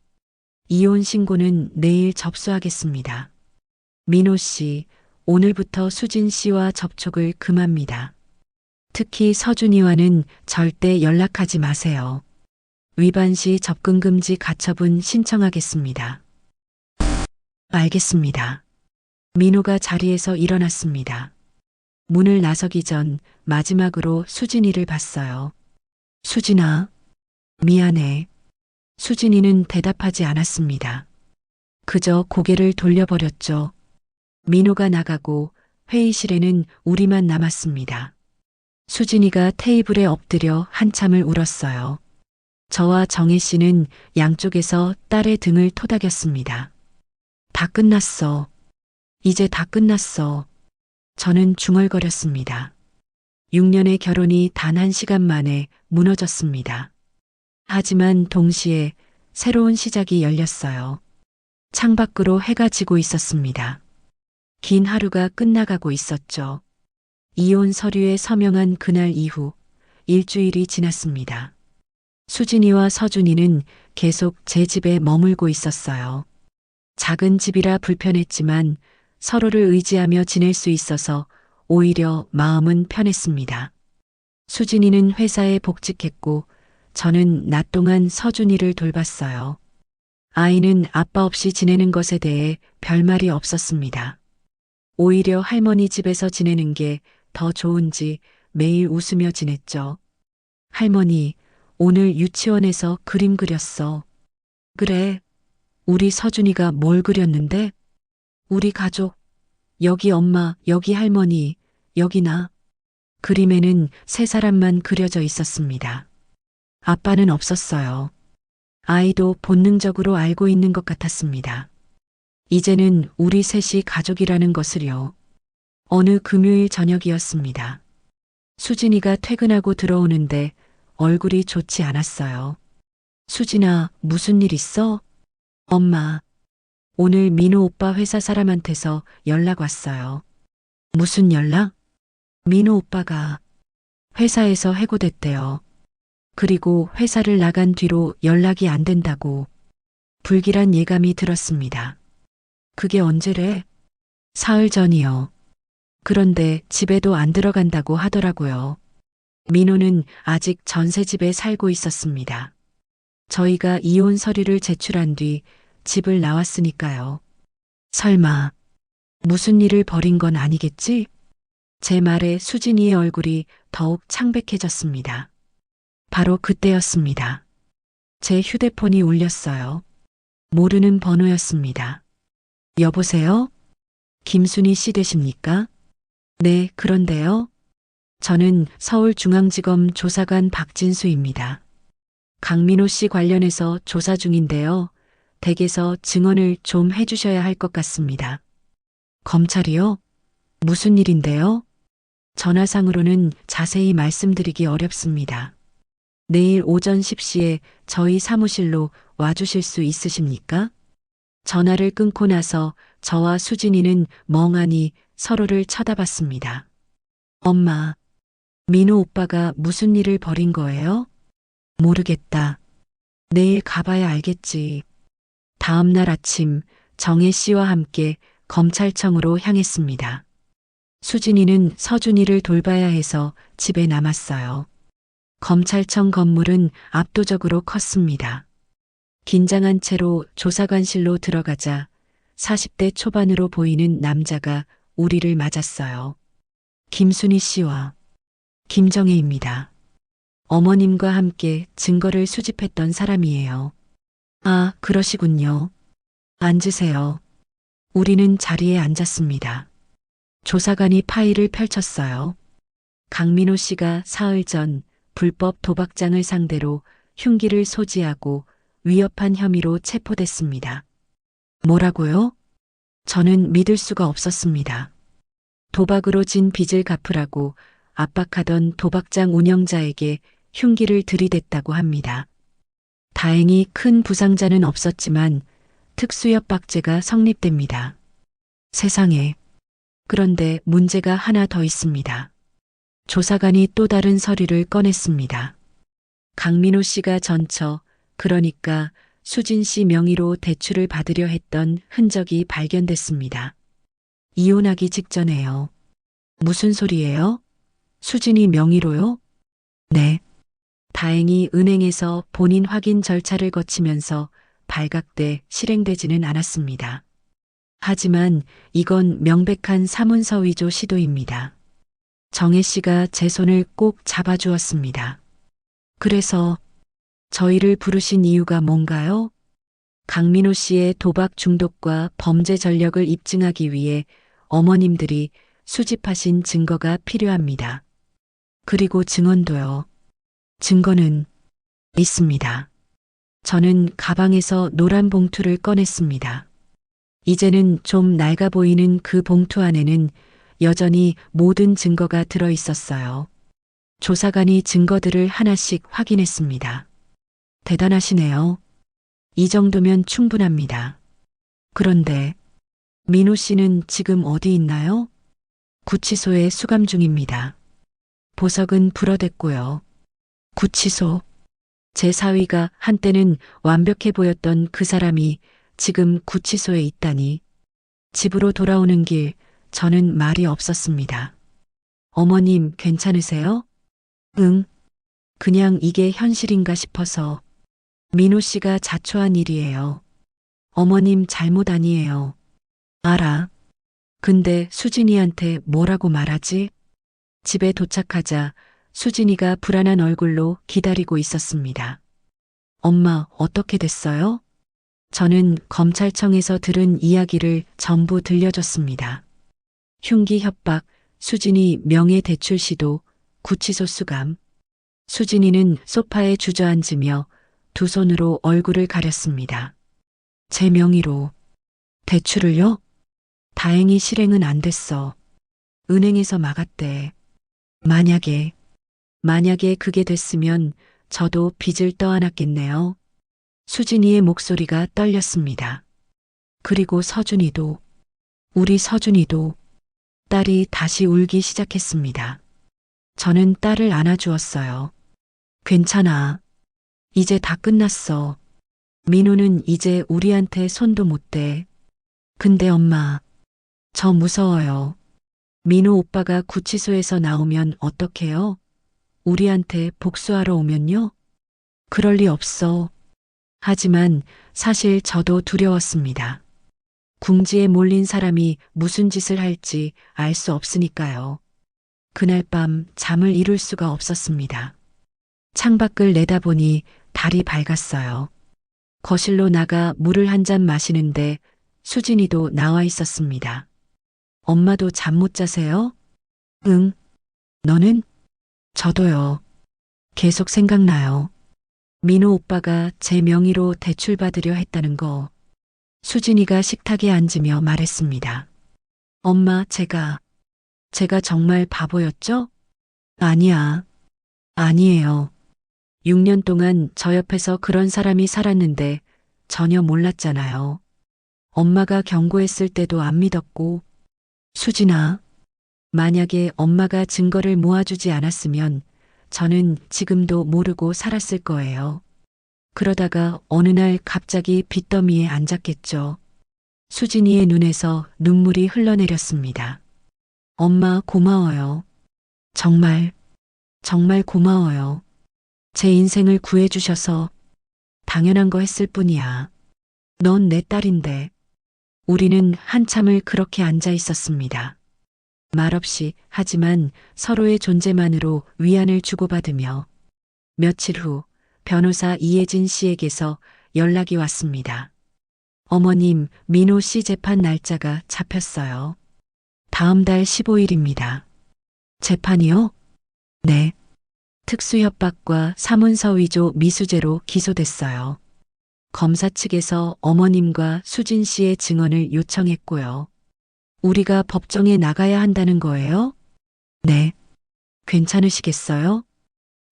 이혼 신고는 내일 접수하겠습니다. 민호 씨, 오늘부터 수진 씨와 접촉을 금합니다. 특히 서준이와는 절대 연락하지 마세요. 위반 시 접근금지 가처분 신청하겠습니다. 알겠습니다. 민호가 자리에서 일어났습니다. 문을 나서기 전 마지막으로 수진이를 봤어요. 수진아, 미안해. 수진이는 대답하지 않았습니다. 그저 고개를 돌려버렸죠. 민호가 나가고 회의실에는 우리만 남았습니다. 수진이가 테이블에 엎드려 한참을 울었어요. 저와 정혜 씨는 양쪽에서 딸의 등을 토닥였습니다. 다 끝났어. 이제 다 끝났어. 저는 중얼거렸습니다. 6년의 결혼이 단 1시간 만에 무너졌습니다. 하지만 동시에 새로운 시작이 열렸어요. 창밖으로 해가 지고 있었습니다. 긴 하루가 끝나가고 있었죠. 이혼 서류에 서명한 그날 이후 일주일이 지났습니다. 수진이와 서준이는 계속 제 집에 머물고 있었어요. 작은 집이라 불편했지만 서로를 의지하며 지낼 수 있어서 오히려 마음은 편했습니다. 수진이는 회사에 복직했고 저는 낮 동안 서준이를 돌봤어요. 아이는 아빠 없이 지내는 것에 대해 별말이 없었습니다. 오히려 할머니 집에서 지내는 게 더 좋은지 매일 웃으며 지냈죠. 할머니, 오늘 유치원에서 그림 그렸어. 그래, 우리 서준이가 뭘 그렸는데? 우리 가족, 여기 엄마, 여기 할머니, 여기 나. 그림에는 3사람만 그려져 있었습니다. 아빠는 없었어요. 아이도 본능적으로 알고 있는 것 같았습니다. 이제는 우리 셋이 가족이라는 것을요. 어느 금요일 저녁이었습니다. 수진이가 퇴근하고 들어오는데 얼굴이 좋지 않았어요. 수진아, 무슨 일 있어? 엄마, 오늘 민호 오빠 회사 사람한테서 연락 왔어요. 무슨 연락? 민호 오빠가 회사에서 해고됐대요. 그리고 회사를 나간 뒤로 연락이 안 된다고. 불길한 예감이 들었습니다. 그게 언제래? 사흘 전이요. 그런데 집에도 안 들어간다고 하더라고요. 민호는 아직 전셋집에 살고 있었습니다. 저희가 이혼 서류를 제출한 뒤 집을 나왔으니까요. 설마 무슨 일을 벌인 건 아니겠지? 제 말에 수진이의 얼굴이 더욱 창백해졌습니다. 바로 그때였습니다. 제 휴대폰이 울렸어요. 모르는 번호였습니다. 여보세요? 김순희 씨 되십니까? 네, 그런데요. 저는 서울중앙지검 조사관 박진수입니다. 강민호 씨 관련해서 조사 중인데요. 댁에서 증언을 좀 해주셔야 할 것 같습니다. 검찰이요? 무슨 일인데요? 전화상으로는 자세히 말씀드리기 어렵습니다. 내일 오전 10시에 저희 사무실로 와주실 수 있으십니까? 전화를 끊고 나서 저와 수진이는 멍하니 서로를 쳐다봤습니다. 엄마, 민호 오빠가 무슨 일을 벌인 거예요? 모르겠다. 내일 가봐야 알겠지. 다음 날 아침 정혜 씨와 함께 검찰청으로 향했습니다. 수진이는 서준이를 돌봐야 해서 집에 남았어요. 검찰청 건물은 압도적으로 컸습니다. 긴장한 채로 조사관실로 들어가자 40대 초반으로 보이는 남자가 우리를 맞았어요. 김순희 씨와 김정혜입니다. 어머님과 함께 증거를 수집했던 사람이에요. 아, 그러시군요. 앉으세요. 우리는 자리에 앉았습니다. 조사관이 파일을 펼쳤어요. 강민호 씨가 사흘 전 불법 도박장을 상대로 흉기를 소지하고 위협한 혐의로 체포됐습니다. 뭐라고요? 저는 믿을 수가 없었습니다. 도박으로 진 빚을 갚으라고 압박하던 도박장 운영자에게 흉기를 들이댔다고 합니다. 다행히 큰 부상자는 없었지만 특수협박죄가 성립됩니다. 세상에. 그런데 문제가 하나 더 있습니다. 조사관이 또 다른 서류를 꺼냈습니다. 강민호 씨가 전처, 그러니까 수진 씨 명의로 대출을 받으려 했던 흔적이 발견됐습니다. 이혼하기 직전에요. 무슨 소리예요? 수진이 명의로요? 네. 다행히 은행에서 본인 확인 절차를 거치면서 발각돼 실행되지는 않았습니다. 하지만 이건 명백한 사문서 위조 시도입니다. 정혜 씨가 제 손을 꼭 잡아주었습니다. 그래서 저희를 부르신 이유가 뭔가요? 강민호 씨의 도박 중독과 범죄 전력을 입증하기 위해 어머님들이 수집하신 증거가 필요합니다. 그리고 증언도요. 증거는 있습니다. 저는 가방에서 노란 봉투를 꺼냈습니다. 이제는 좀 낡아 보이는 그 봉투 안에는 여전히 모든 증거가 들어 있었어요. 조사관이 증거들을 하나씩 확인했습니다. 대단하시네요. 이 정도면 충분합니다. 그런데 민호 씨는 지금 어디 있나요? 구치소에 수감 중입니다. 보석은 불어댔고요. 구치소. 제 사위가 한때는 완벽해 보였던 그 사람이 지금 구치소에 있다니. 집으로 돌아오는 길 저는 말이 없었습니다. 어머님 괜찮으세요? 응. 그냥 이게 현실인가 싶어서. 민호 씨가 자초한 일이에요. 어머님 잘못 아니에요. 알아. 근데 수진이한테 뭐라고 말하지? 집에 도착하자 수진이가 불안한 얼굴로 기다리고 있었습니다. 엄마, 어떻게 됐어요? 저는 검찰청에서 들은 이야기를 전부 들려줬습니다. 흉기 협박, 수진이 명예대출 시도, 구치소 수감. 수진이는 소파에 주저앉으며 두 손으로 얼굴을 가렸습니다. 제 명의로 대출을요? 다행히 실행은 안 됐어. 은행에서 막았대. 만약에 그게 됐으면 저도 빚을 떠안았겠네요. 수진이의 목소리가 떨렸습니다. 그리고 서준이도, 우리 서준이도. 딸이 다시 울기 시작했습니다. 저는 딸을 안아주었어요. 괜찮아. 이제 다 끝났어. 민호는 이제 우리한테 손도 못 대. 근데 엄마, 저 무서워요. 민호 오빠가 구치소에서 나오면 어떡해요? 우리한테 복수하러 오면요? 그럴 리 없어. 하지만 사실 저도 두려웠습니다. 궁지에 몰린 사람이 무슨 짓을 할지 알 수 없으니까요. 그날 밤 잠을 이룰 수가 없었습니다. 창밖을 내다보니 달이 밝았어요. 거실로 나가 물을 한 잔 마시는데 수진이도 나와 있었습니다. 엄마도 잠 못 자세요? 응. 너는? 저도요. 계속 생각나요. 민호 오빠가 제 명의로 대출받으려 했다는 거. 수진이가 식탁에 앉으며 말했습니다. 엄마, 제가 정말 바보였죠? 아니야. 아니에요. 6년 동안 저 옆에서 그런 사람이 살았는데 전혀 몰랐잖아요. 엄마가 경고했을 때도 안 믿었고. 수진아, 만약에 엄마가 증거를 모아주지 않았으면 저는 지금도 모르고 살았을 거예요. 그러다가 어느 날 갑자기 빚더미에 앉았겠죠. 수진이의 눈에서 눈물이 흘러내렸습니다. 엄마 고마워요. 정말, 정말 고마워요. 제 인생을 구해주셔서 당연한 거 했을 뿐이야. 넌 내 딸인데. 우리는 한참을 그렇게 앉아 있었습니다. 말없이 하지만 서로의 존재만으로 위안을 주고받으며 며칠 후 변호사 이혜진 씨에게서 연락이 왔습니다. 어머님, 민호 씨 재판 날짜가 잡혔어요. 다음 달 15일입니다. 재판이요? 네. 특수협박과 사문서 위조 미수죄로 기소됐어요. 검사 측에서 어머님과 수진 씨의 증언을 요청했고요. 우리가 법정에 나가야 한다는 거예요? 네. 괜찮으시겠어요?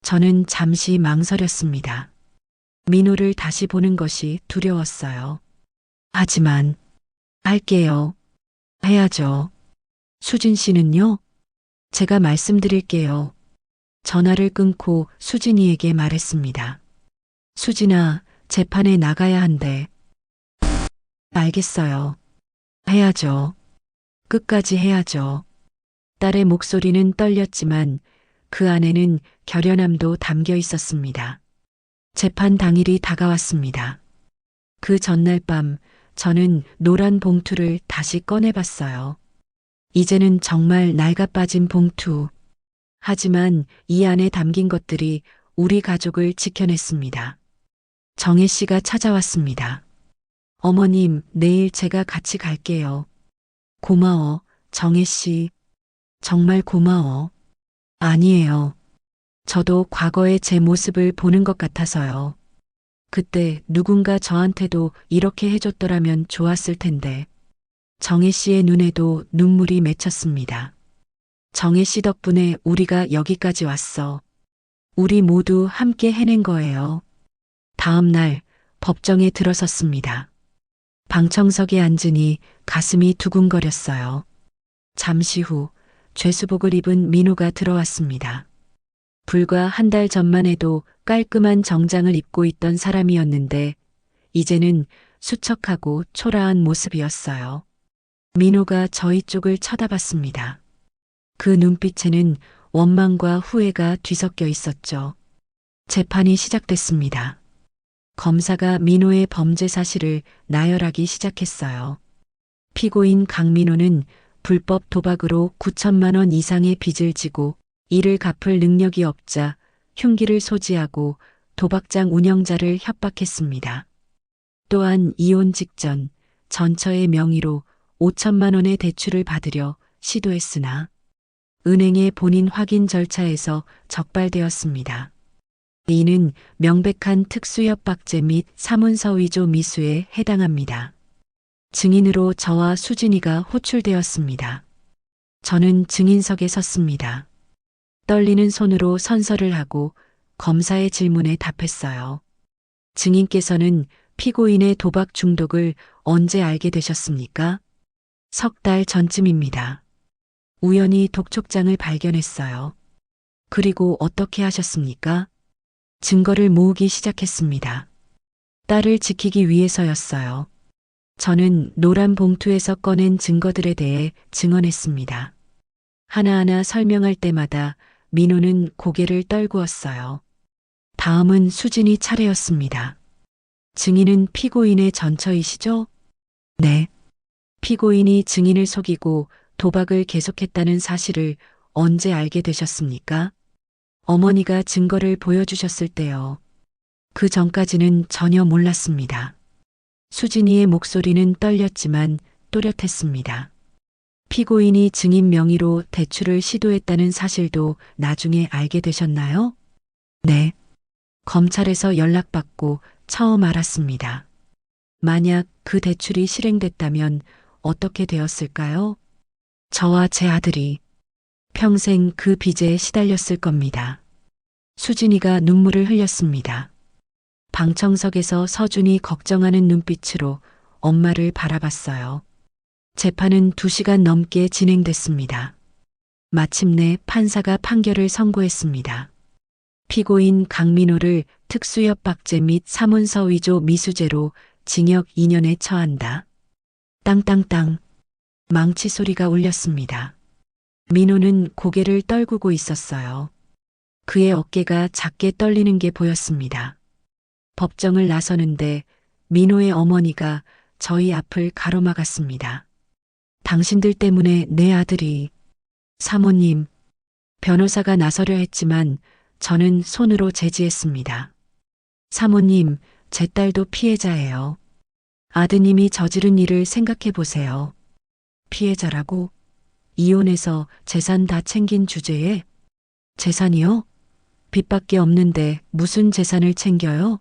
저는 잠시 망설였습니다. 민호를 다시 보는 것이 두려웠어요. 하지만, 할게요. 해야죠. 수진 씨는요? 제가 말씀드릴게요. 전화를 끊고 수진이에게 말했습니다. 수진아, 재판에 나가야 한대. 알겠어요. 해야죠. 끝까지 해야죠. 딸의 목소리는 떨렸지만 그 안에는 결연함도 담겨 있었습니다. 재판 당일이 다가왔습니다. 그 전날 밤 저는 노란 봉투를 다시 꺼내봤어요. 이제는 정말 낡아빠진 봉투. 하지만 이 안에 담긴 것들이 우리 가족을 지켜냈습니다. 정혜 씨가 찾아왔습니다. 어머님, 내일 제가 같이 갈게요. 고마워, 정혜 씨. 정말 고마워. 아니에요. 저도 과거의 제 모습을 보는 것 같아서요. 그때 누군가 저한테도 이렇게 해줬더라면 좋았을 텐데. 정혜 씨의 눈에도 눈물이 맺혔습니다. 정혜 씨 덕분에 우리가 여기까지 왔어. 우리 모두 함께 해낸 거예요. 다음 날 법정에 들어섰습니다. 방청석에 앉으니 가슴이 두근거렸어요. 잠시 후 죄수복을 입은 민호가 들어왔습니다. 불과 한 달 전만 해도 깔끔한 정장을 입고 있던 사람이었는데 이제는 수척하고 초라한 모습이었어요. 민호가 저희 쪽을 쳐다봤습니다. 그 눈빛에는 원망과 후회가 뒤섞여 있었죠. 재판이 시작됐습니다. 검사가 민호의 범죄 사실을 나열하기 시작했어요. 피고인 강민호는 불법 도박으로 9천만 원 이상의 빚을 지고 이를 갚을 능력이 없자 흉기를 소지하고 도박장 운영자를 협박했습니다. 또한 이혼 직전 전처의 명의로 5천만 원의 대출을 받으려 시도했으나 은행의 본인 확인 절차에서 적발되었습니다. 이는 명백한 특수협박죄 및 사문서 위조 미수에 해당합니다. 증인으로 저와 수진이가 호출되었습니다. 저는 증인석에 섰습니다. 떨리는 손으로 선서를 하고 검사의 질문에 답했어요. 증인께서는 피고인의 도박 중독을 언제 알게 되셨습니까? 석 달 전쯤입니다. 우연히 독촉장을 발견했어요. 그리고 어떻게 하셨습니까? 증거를 모으기 시작했습니다. 딸을 지키기 위해서였어요. 저는 노란 봉투에서 꺼낸 증거들에 대해 증언했습니다. 하나하나 설명할 때마다 민호는 고개를 떨구었어요. 다음은 수진이 차례였습니다. 증인은 피고인의 전처이시죠? 네. 피고인이 증인을 속이고 도박을 계속했다는 사실을 언제 알게 되셨습니까? 어머니가 증거를 보여주셨을 때요. 그 전까지는 전혀 몰랐습니다. 수진이의 목소리는 떨렸지만 또렷했습니다. 피고인이 증인 명의로 대출을 시도했다는 사실도 나중에 알게 되셨나요? 네. 검찰에서 연락받고 처음 알았습니다. 만약 그 대출이 실행됐다면 어떻게 되었을까요? 저와 제 아들이 평생 그 빚에 시달렸을 겁니다. 수진이가 눈물을 흘렸습니다. 방청석에서 서준이 걱정하는 눈빛으로 엄마를 바라봤어요. 재판은 2시간 넘게 진행됐습니다. 마침내 판사가 판결을 선고했습니다. 피고인 강민호를 특수협박죄 및 사문서 위조 미수죄로 징역 2년에 처한다. 땅땅땅 망치 소리가 울렸습니다. 민호는 고개를 떨구고 있었어요. 그의 어깨가 작게 떨리는 게 보였습니다. 법정을 나서는데 민호의 어머니가 저희 앞을 가로막았습니다. 당신들 때문에 내 아들이... 사모님, 변호사가 나서려 했지만 저는 손으로 제지했습니다. 사모님, 제 딸도 피해자예요. 아드님이 저지른 일을 생각해 보세요. 피해자라고? 이혼해서 재산 다 챙긴 주제에? 재산이요? 빚밖에 없는데 무슨 재산을 챙겨요?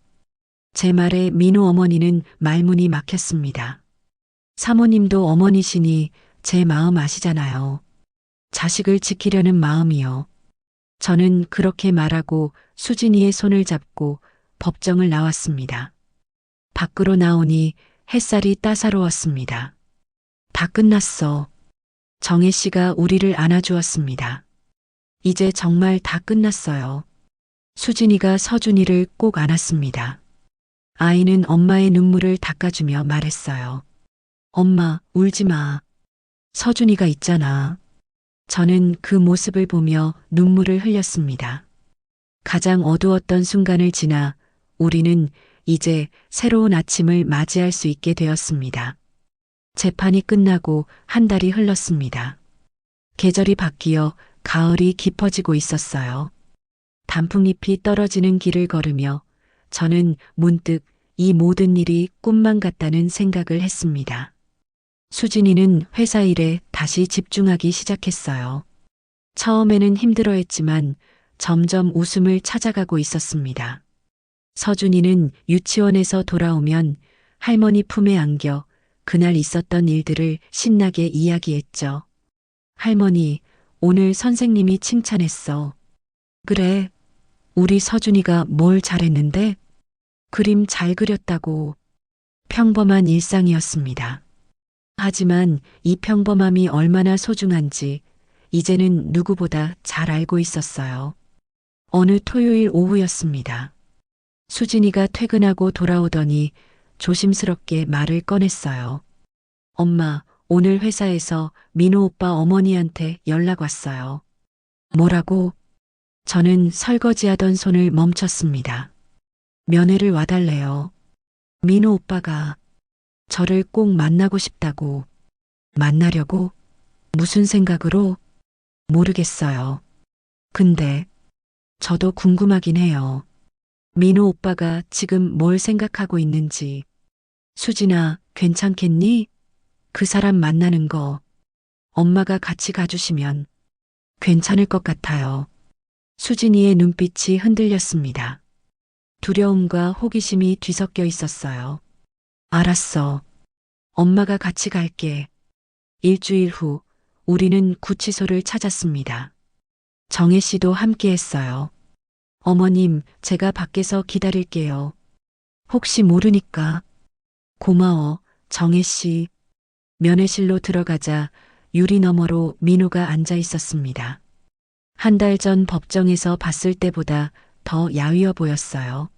제 말에 민호 어머니는 말문이 막혔습니다. 사모님도 어머니시니 제 마음 아시잖아요. 자식을 지키려는 마음이요. 저는 그렇게 말하고 수진이의 손을 잡고 법정을 나왔습니다. 밖으로 나오니 햇살이 따사로웠습니다. 다 끝났어. 정혜 씨가 우리를 안아주었습니다. 이제 정말 다 끝났어요. 수진이가 서준이를 꼭 안았습니다. 아이는 엄마의 눈물을 닦아주며 말했어요. 엄마, 울지 마. 서준이가 있잖아. 저는 그 모습을 보며 눈물을 흘렸습니다. 가장 어두웠던 순간을 지나 우리는 이제 새로운 아침을 맞이할 수 있게 되었습니다. 재판이 끝나고 한 달이 흘렀습니다. 계절이 바뀌어 가을이 깊어지고 있었어요. 단풍잎이 떨어지는 길을 걸으며 저는 문득 이 모든 일이 꿈만 같다는 생각을 했습니다. 수진이는 회사 일에 다시 집중하기 시작했어요. 처음에는 힘들어했지만 점점 웃음을 찾아가고 있었습니다. 서준이는 유치원에서 돌아오면 할머니 품에 안겨 그날 있었던 일들을 신나게 이야기했죠. 할머니, 오늘 선생님이 칭찬했어. 그래, 우리 서준이가 뭘 잘했는데? 그림 잘 그렸다고. 평범한 일상이었습니다. 하지만 이 평범함이 얼마나 소중한지 이제는 누구보다 잘 알고 있었어요. 어느 토요일 오후였습니다. 수진이가 퇴근하고 돌아오더니 조심스럽게 말을 꺼냈어요. 엄마, 오늘 회사에서 민호 오빠 어머니한테 연락 왔어요. 뭐라고? 저는 설거지하던 손을 멈췄습니다. 면회를 와달래요. 민호 오빠가 저를 꼭 만나고 싶다고. 만나려고? 무슨 생각으로? 모르겠어요. 근데 저도 궁금하긴 해요. 민호 오빠가 지금 뭘 생각하고 있는지. 수진아, 괜찮겠니? 그 사람 만나는 거 엄마가 같이 가주시면 괜찮을 것 같아요. 수진이의 눈빛이 흔들렸습니다. 두려움과 호기심이 뒤섞여 있었어요. 알았어. 엄마가 같이 갈게. 일주일 후 우리는 구치소를 찾았습니다. 정혜 씨도 함께 했어요. 어머님, 제가 밖에서 기다릴게요. 혹시 모르니까. 고마워, 정혜 씨. 면회실로 들어가자 유리 너머로 민호가 앉아 있었습니다. 한 달 전 법정에서 봤을 때보다 더 야위어 보였어요.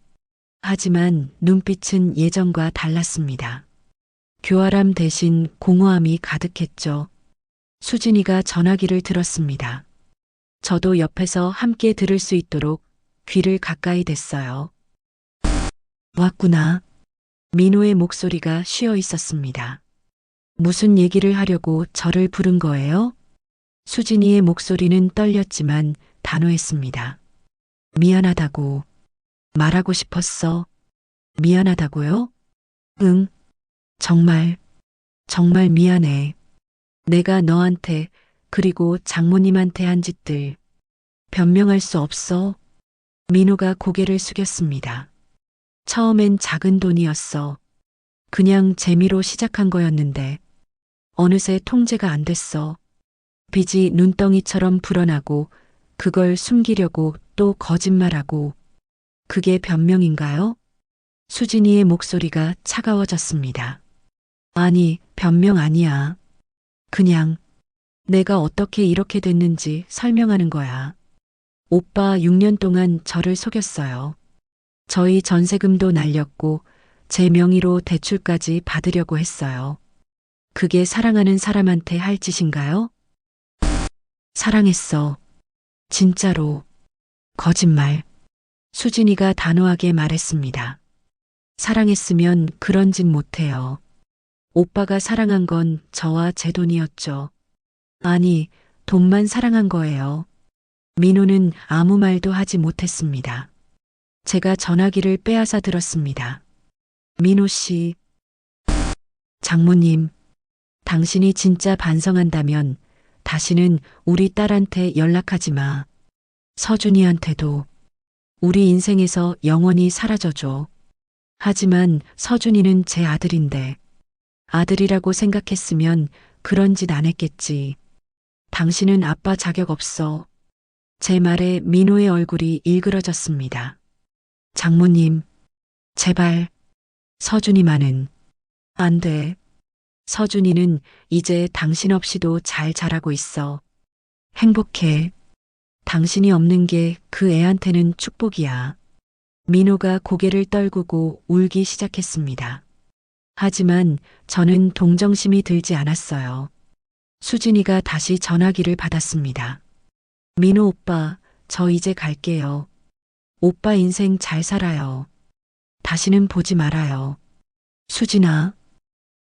하지만 눈빛은 예전과 달랐습니다. 교활함 대신 공허함이 가득했죠. 수진이가 전화기를 들었습니다. 저도 옆에서 함께 들을 수 있도록 귀를 가까이 댔어요. 왔구나. 민호의 목소리가 쉬어 있었습니다. 무슨 얘기를 하려고 저를 부른 거예요? 수진이의 목소리는 떨렸지만 단호했습니다. 미안하다고. 말하고 싶었어. 미안하다고요? 응. 정말 미안해. 내가 너한테 그리고 장모님한테 한 짓들 변명할 수 없어. 민호가 고개를 숙였습니다. 처음엔 작은 돈이었어. 그냥 재미로 시작한 거였는데 어느새 통제가 안 됐어. 빚이 눈덩이처럼 불어나고 그걸 숨기려고 또 거짓말하고. 그게 변명인가요? 수진이의 목소리가 차가워졌습니다. 아니, 변명 아니야. 그냥 내가 어떻게 이렇게 됐는지 설명하는 거야. 오빠 6년 동안 저를 속였어요. 저희 전세금도 날렸고 제 명의로 대출까지 받으려고 했어요. 그게 사랑하는 사람한테 할 짓인가요? 사랑했어. 진짜로. 거짓말. 수진이가 단호하게 말했습니다. 사랑했으면 그런 짓 못해요. 오빠가 사랑한 건 저와 제 돈이었죠. 아니, 돈만 사랑한 거예요. 민호는 아무 말도 하지 못했습니다. 제가 전화기를 빼앗아 들었습니다. 민호 씨, 장모님, 당신이 진짜 반성한다면 다시는 우리 딸한테 연락하지 마. 서준이한테도 우리 인생에서 영원히 사라져줘. 하지만 서준이는 제 아들인데 아들이라고 생각했으면 그런 짓 안 했겠지. 당신은 아빠 자격 없어. 제 말에 민호의 얼굴이 일그러졌습니다. 장모님, 제발. 서준이만은 안 돼. 서준이는 이제 당신 없이도 잘 자라고 있어. 행복해. 당신이 없는 게 그 애한테는 축복이야. 민호가 고개를 떨구고 울기 시작했습니다. 하지만 저는 동정심이 들지 않았어요. 수진이가 다시 전화기를 받았습니다. 민호 오빠, 저 이제 갈게요. 오빠 인생 잘 살아요. 다시는 보지 말아요. 수진아,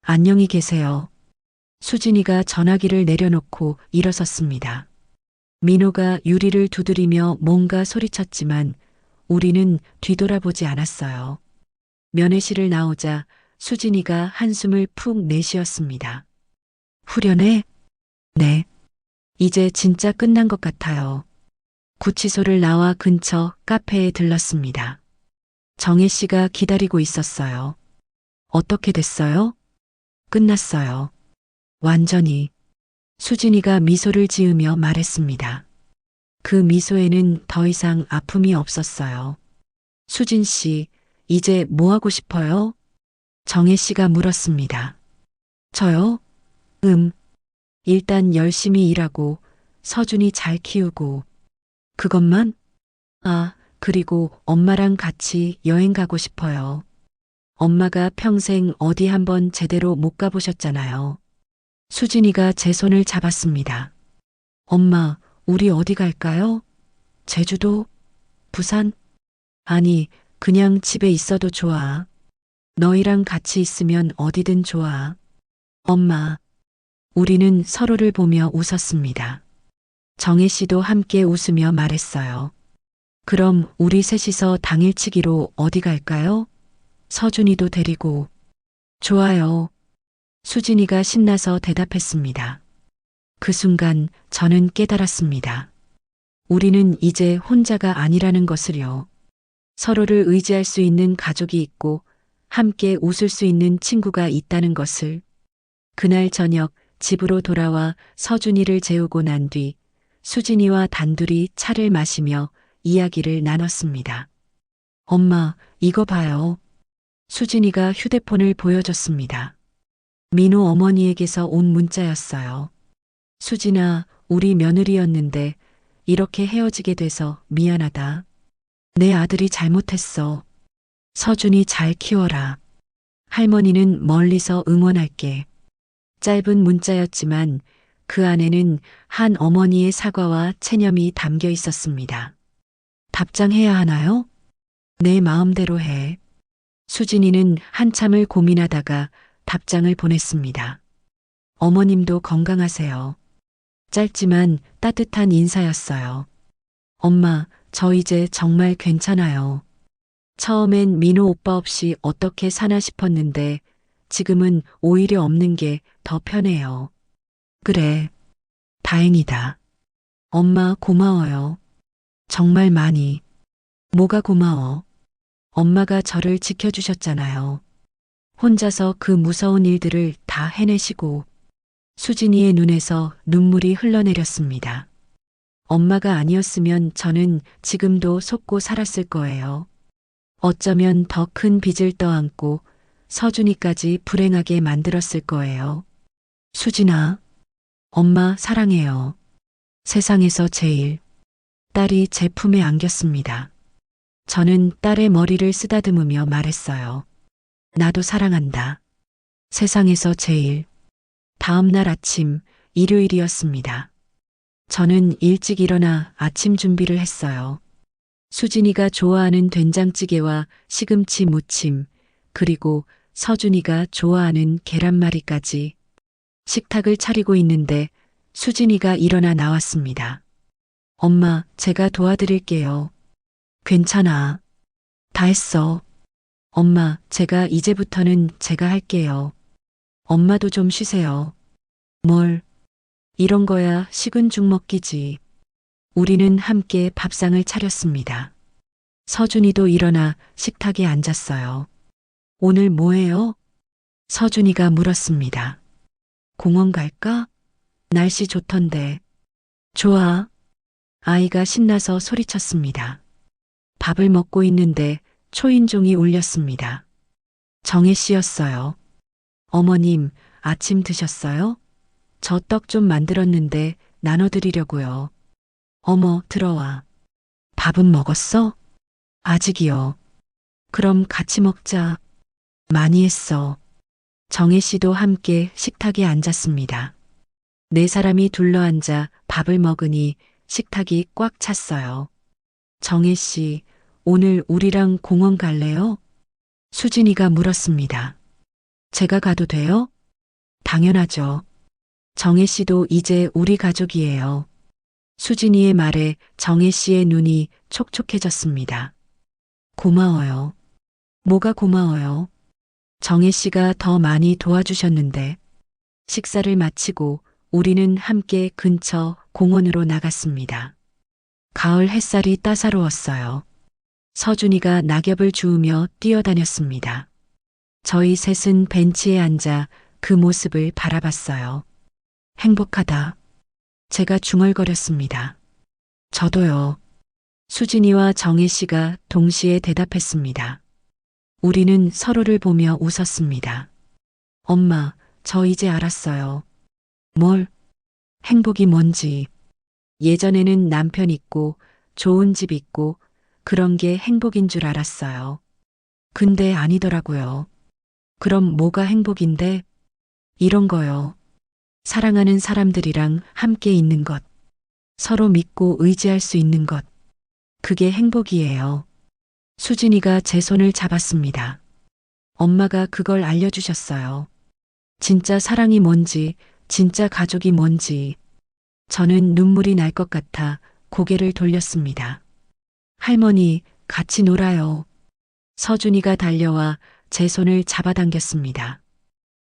안녕히 계세요. 수진이가 전화기를 내려놓고 일어섰습니다. 민호가 유리를 두드리며 뭔가 소리쳤지만 우리는 뒤돌아보지 않았어요. 면회실을 나오자 수진이가 한숨을 푹 내쉬었습니다. 후련해? 네. 이제 진짜 끝난 것 같아요. 구치소를 나와 근처 카페에 들렀습니다. 정혜 씨가 기다리고 있었어요. 어떻게 됐어요? 끝났어요. 완전히. 수진이가 미소를 지으며 말했습니다. 그 미소에는 더 이상 아픔이 없었어요. 수진 씨, 이제 뭐 하고 싶어요? 정혜 씨가 물었습니다. 저요? 일단 열심히 일하고 서준이 잘 키우고 그것만? 아, 그리고 엄마랑 같이 여행 가고 싶어요. 엄마가 평생 어디 한번 제대로 못 가보셨잖아요. 수진이가 제 손을 잡았습니다. 엄마, 우리 어디 갈까요? 제주도? 부산? 아니, 그냥 집에 있어도 좋아. 너희랑 같이 있으면 어디든 좋아. 엄마. 우리는 서로를 보며 웃었습니다. 정혜 씨도 함께 웃으며 말했어요. 그럼 우리 셋이서 당일치기로 어디 갈까요? 서준이도 데리고. 좋아요. 수진이가 신나서 대답했습니다. 그 순간 저는 깨달았습니다. 우리는 이제 혼자가 아니라는 것을요. 서로를 의지할 수 있는 가족이 있고 함께 웃을 수 있는 친구가 있다는 것을. 그날 저녁 집으로 돌아와 서준이를 재우고 난 뒤 수진이와 단둘이 차를 마시며 이야기를 나눴습니다. 엄마, 이거 봐요. 수진이가 휴대폰을 보여줬습니다. 민호 어머니에게서 온 문자였어요. 수진아, 우리 며느리였는데 이렇게 헤어지게 돼서 미안하다. 내 아들이 잘못했어. 서준이 잘 키워라. 할머니는 멀리서 응원할게. 짧은 문자였지만 그 안에는 한 어머니의 사과와 체념이 담겨 있었습니다. 답장해야 하나요? 내 마음대로 해. 수진이는 한참을 고민하다가 답장을 보냈습니다. 어머님도 건강하세요. 짧지만 따뜻한 인사였어요. 엄마, 저 이제 정말 괜찮아요. 처음엔 민호 오빠 없이 어떻게 사나 싶었는데 지금은 오히려 없는 게 더 편해요. 그래. 다행이다. 엄마 고마워요. 정말 많이. 뭐가 고마워? 엄마가 저를 지켜주셨잖아요. 혼자서 그 무서운 일들을 다 해내시고. 수진이의 눈에서 눈물이 흘러내렸습니다. 엄마가 아니었으면 저는 지금도 속고 살았을 거예요. 어쩌면 더 큰 빚을 떠안고 서준이까지 불행하게 만들었을 거예요. 수진아, 엄마 사랑해요. 세상에서 제일. 딸이 제 품에 안겼습니다. 저는 딸의 머리를 쓰다듬으며 말했어요. 나도 사랑한다. 세상에서 제일. 다음 날 아침, 일요일이었습니다. 저는 일찍 일어나 아침 준비를 했어요. 수진이가 좋아하는 된장찌개와 시금치 무침, 그리고 서준이가 좋아하는 계란말이까지. 식탁을 차리고 있는데 수진이가 일어나 나왔습니다. 엄마, 제가 도와드릴게요. 괜찮아. 다 했어. 엄마, 제가 이제부터는 제가 할게요. 엄마도 좀 쉬세요. 뭘? 이런 거야 식은 죽 먹기지. 우리는 함께 밥상을 차렸습니다. 서준이도 일어나 식탁에 앉았어요. 오늘 뭐해요? 서준이가 물었습니다. 공원 갈까? 날씨 좋던데. 좋아. 아이가 신나서 소리쳤습니다. 밥을 먹고 있는데 초인종이 울렸습니다. 정혜 씨였어요. 어머님, 아침 드셨어요? 저 떡 좀 만들었는데 나눠드리려고요. 어머, 들어와. 밥은 먹었어? 아직이요. 그럼 같이 먹자. 많이 했어. 정혜 씨도 함께 식탁에 앉았습니다. 네 사람이 둘러앉아 밥을 먹으니 식탁이 꽉 찼어요. 정혜 씨, 오늘 우리랑 공원 갈래요? 수진이가 물었습니다. 제가 가도 돼요? 당연하죠. 정혜 씨도 이제 우리 가족이에요. 수진이의 말에 정혜 씨의 눈이 촉촉해졌습니다. 고마워요. 뭐가 고마워요? 정혜 씨가 더 많이 도와주셨는데. 식사를 마치고 우리는 함께 근처 공원으로 나갔습니다. 가을 햇살이 따사로웠어요. 서준이가 낙엽을 주우며 뛰어다녔습니다. 저희 셋은 벤치에 앉아 그 모습을 바라봤어요. 행복하다. 제가 중얼거렸습니다. 저도요. 수진이와 정혜 씨가 동시에 대답했습니다. 우리는 서로를 보며 웃었습니다. 엄마, 저 이제 알았어요. 뭘? 행복이 뭔지. 예전에는 남편 있고 좋은 집 있고 그런 게 행복인 줄 알았어요. 근데 아니더라고요. 그럼 뭐가 행복인데? 이런 거요. 사랑하는 사람들이랑 함께 있는 것. 서로 믿고 의지할 수 있는 것. 그게 행복이에요. 수진이가 제 손을 잡았습니다. 엄마가 그걸 알려주셨어요. 진짜 사랑이 뭔지, 진짜 가족이 뭔지. 저는 눈물이 날 것 같아 고개를 돌렸습니다. 할머니, 같이 놀아요. 서준이가 달려와 제 손을 잡아당겼습니다.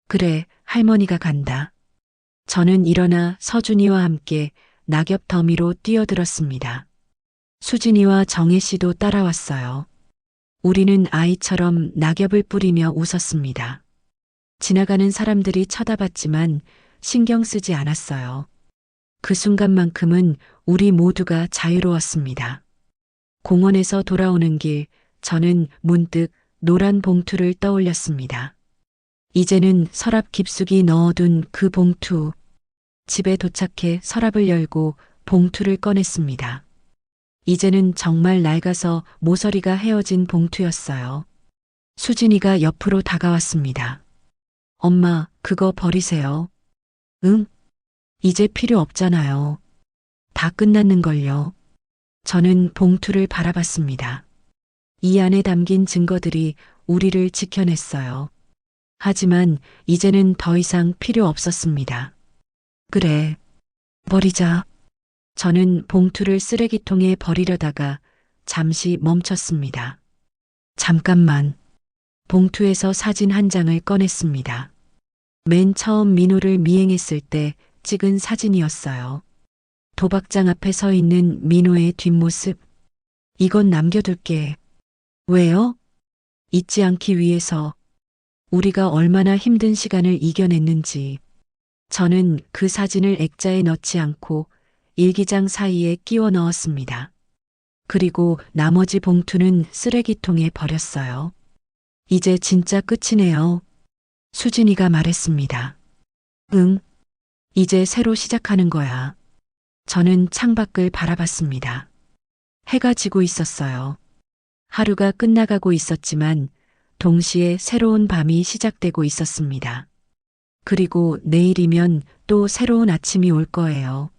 그래, 할머니가 간다. 저는 일어나 서준이와 함께 낙엽 더미로 뛰어들었습니다. 수진이와 정혜 씨도 따라왔어요. 우리는 아이처럼 낙엽을 뿌리며 웃었습니다. 지나가는 사람들이 쳐다봤지만 신경 쓰지 않았어요. 그 순간만큼은 우리 모두가 자유로웠습니다. 공원에서 돌아오는 길, 저는 문득 노란 봉투를 떠올렸습니다. 이제는 서랍 깊숙이 넣어둔 그 봉투. 집에 도착해 서랍을 열고 봉투를 꺼냈습니다. 이제는 정말 낡아서 모서리가 헤어진 봉투였어요. 수진이가 옆으로 다가왔습니다. 엄마, 그거 버리세요. 응? 이제 필요 없잖아요. 다 끝났는걸요. 저는 봉투를 바라봤습니다. 이 안에 담긴 증거들이 우리를 지켜냈어요. 하지만 이제는 더 이상 필요 없었습니다. 그래, 버리자. 저는 봉투를 쓰레기통에 버리려다가 잠시 멈췄습니다. 잠깐만. 봉투에서 사진 한 장을 꺼냈습니다. 맨 처음 민호를 미행했을 때 찍은 사진이었어요. 도박장 앞에 서 있는 민호의 뒷모습. 이건 남겨둘게. 왜요? 잊지 않기 위해서. 우리가 얼마나 힘든 시간을 이겨냈는지. 저는 그 사진을 액자에 넣지 않고 일기장 사이에 끼워 넣었습니다. 그리고 나머지 봉투는 쓰레기통에 버렸어요. 이제 진짜 끝이네요. 수진이가 말했습니다. 응. 이제 새로 시작하는 거야. 저는 창밖을 바라봤습니다. 해가 지고 있었어요. 하루가 끝나가고 있었지만 동시에 새로운 밤이 시작되고 있었습니다. 그리고 내일이면 또 새로운 아침이 올 거예요.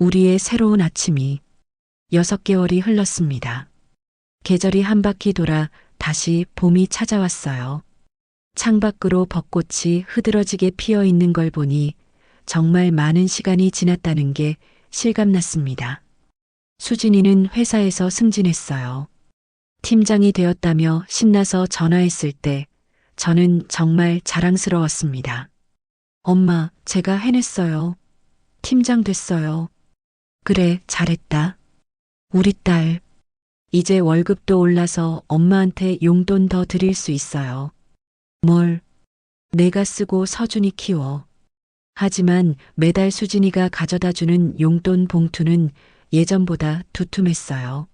우리의 새로운 아침이 6개월이 흘렀습니다. 계절이 한 바퀴 돌아 다시 봄이 찾아왔어요. 창밖으로 벚꽃이 흐드러지게 피어 있는 걸 보니 정말 많은 시간이 지났다는 게 실감났습니다. 수진이는 회사에서 승진했어요. 팀장이 되었다며 신나서 전화했을 때 저는 정말 자랑스러웠습니다. 엄마, 제가 해냈어요. 팀장 됐어요. 그래, 잘했다. 우리 딸, 이제 월급도 올라서 엄마한테 용돈 더 드릴 수 있어요. 뭘? 내가 쓰고 서준이 키워. 하지만 매달 수진이가 가져다 주는 용돈 봉투는 예전보다 두툼했어요.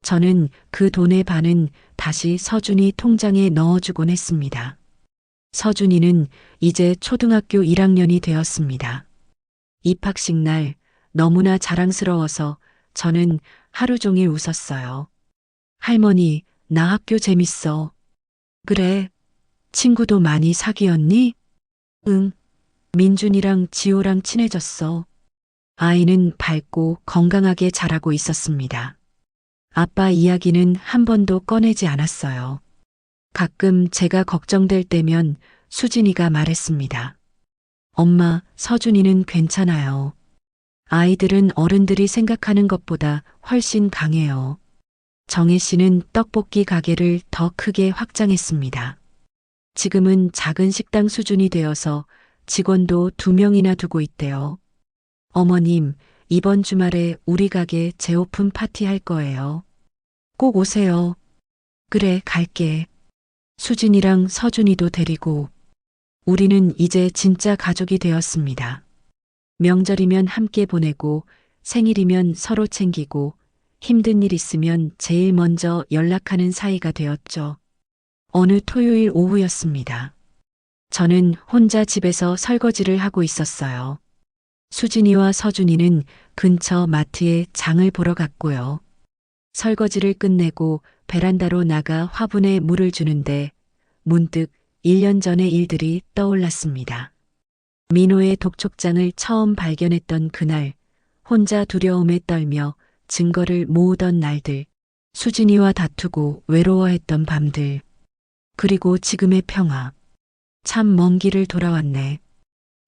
저는 그 돈의 반은 다시 서준이 통장에 넣어주곤 했습니다. 서준이는 이제 초등학교 1학년이 되었습니다. 입학식 날 너무나 자랑스러워서 저는 하루 종일 웃었어요. 할머니, 나 학교 재밌어. 그래, 친구도 많이 사귀었니? 응, 민준이랑 지호랑 친해졌어. 아이는 밝고 건강하게 자라고 있었습니다. 아빠 이야기는 한 번도 꺼내지 않았어요. 가끔 제가 걱정될 때면 수진이가 말했습니다. 엄마, 서준이는 괜찮아요. 아이들은 어른들이 생각하는 것보다 훨씬 강해요. 정혜 씨는 떡볶이 가게를 더 크게 확장했습니다. 지금은 작은 식당 수준이 되어서 직원도 2명이나 두고 있대요. 어머님, 이번 주말에 우리 가게 재오픈 파티 할 거예요. 꼭 오세요. 그래, 갈게. 수진이랑 서준이도 데리고. 우리는 이제 진짜 가족이 되었습니다. 명절이면 함께 보내고, 생일이면 서로 챙기고, 힘든 일 있으면 제일 먼저 연락하는 사이가 되었죠. 어느 토요일 오후였습니다. 저는 혼자 집에서 설거지를 하고 있었어요. 수진이와 서준이는 근처 마트에 장을 보러 갔고요. 설거지를 끝내고 베란다로 나가 화분에 물을 주는데 문득 1년 전의 일들이 떠올랐습니다. 민호의 독촉장을 처음 발견했던 그날, 혼자 두려움에 떨며 증거를 모으던 날들, 수진이와 다투고 외로워했던 밤들, 그리고 지금의 평화. 참 먼 길을 돌아왔네.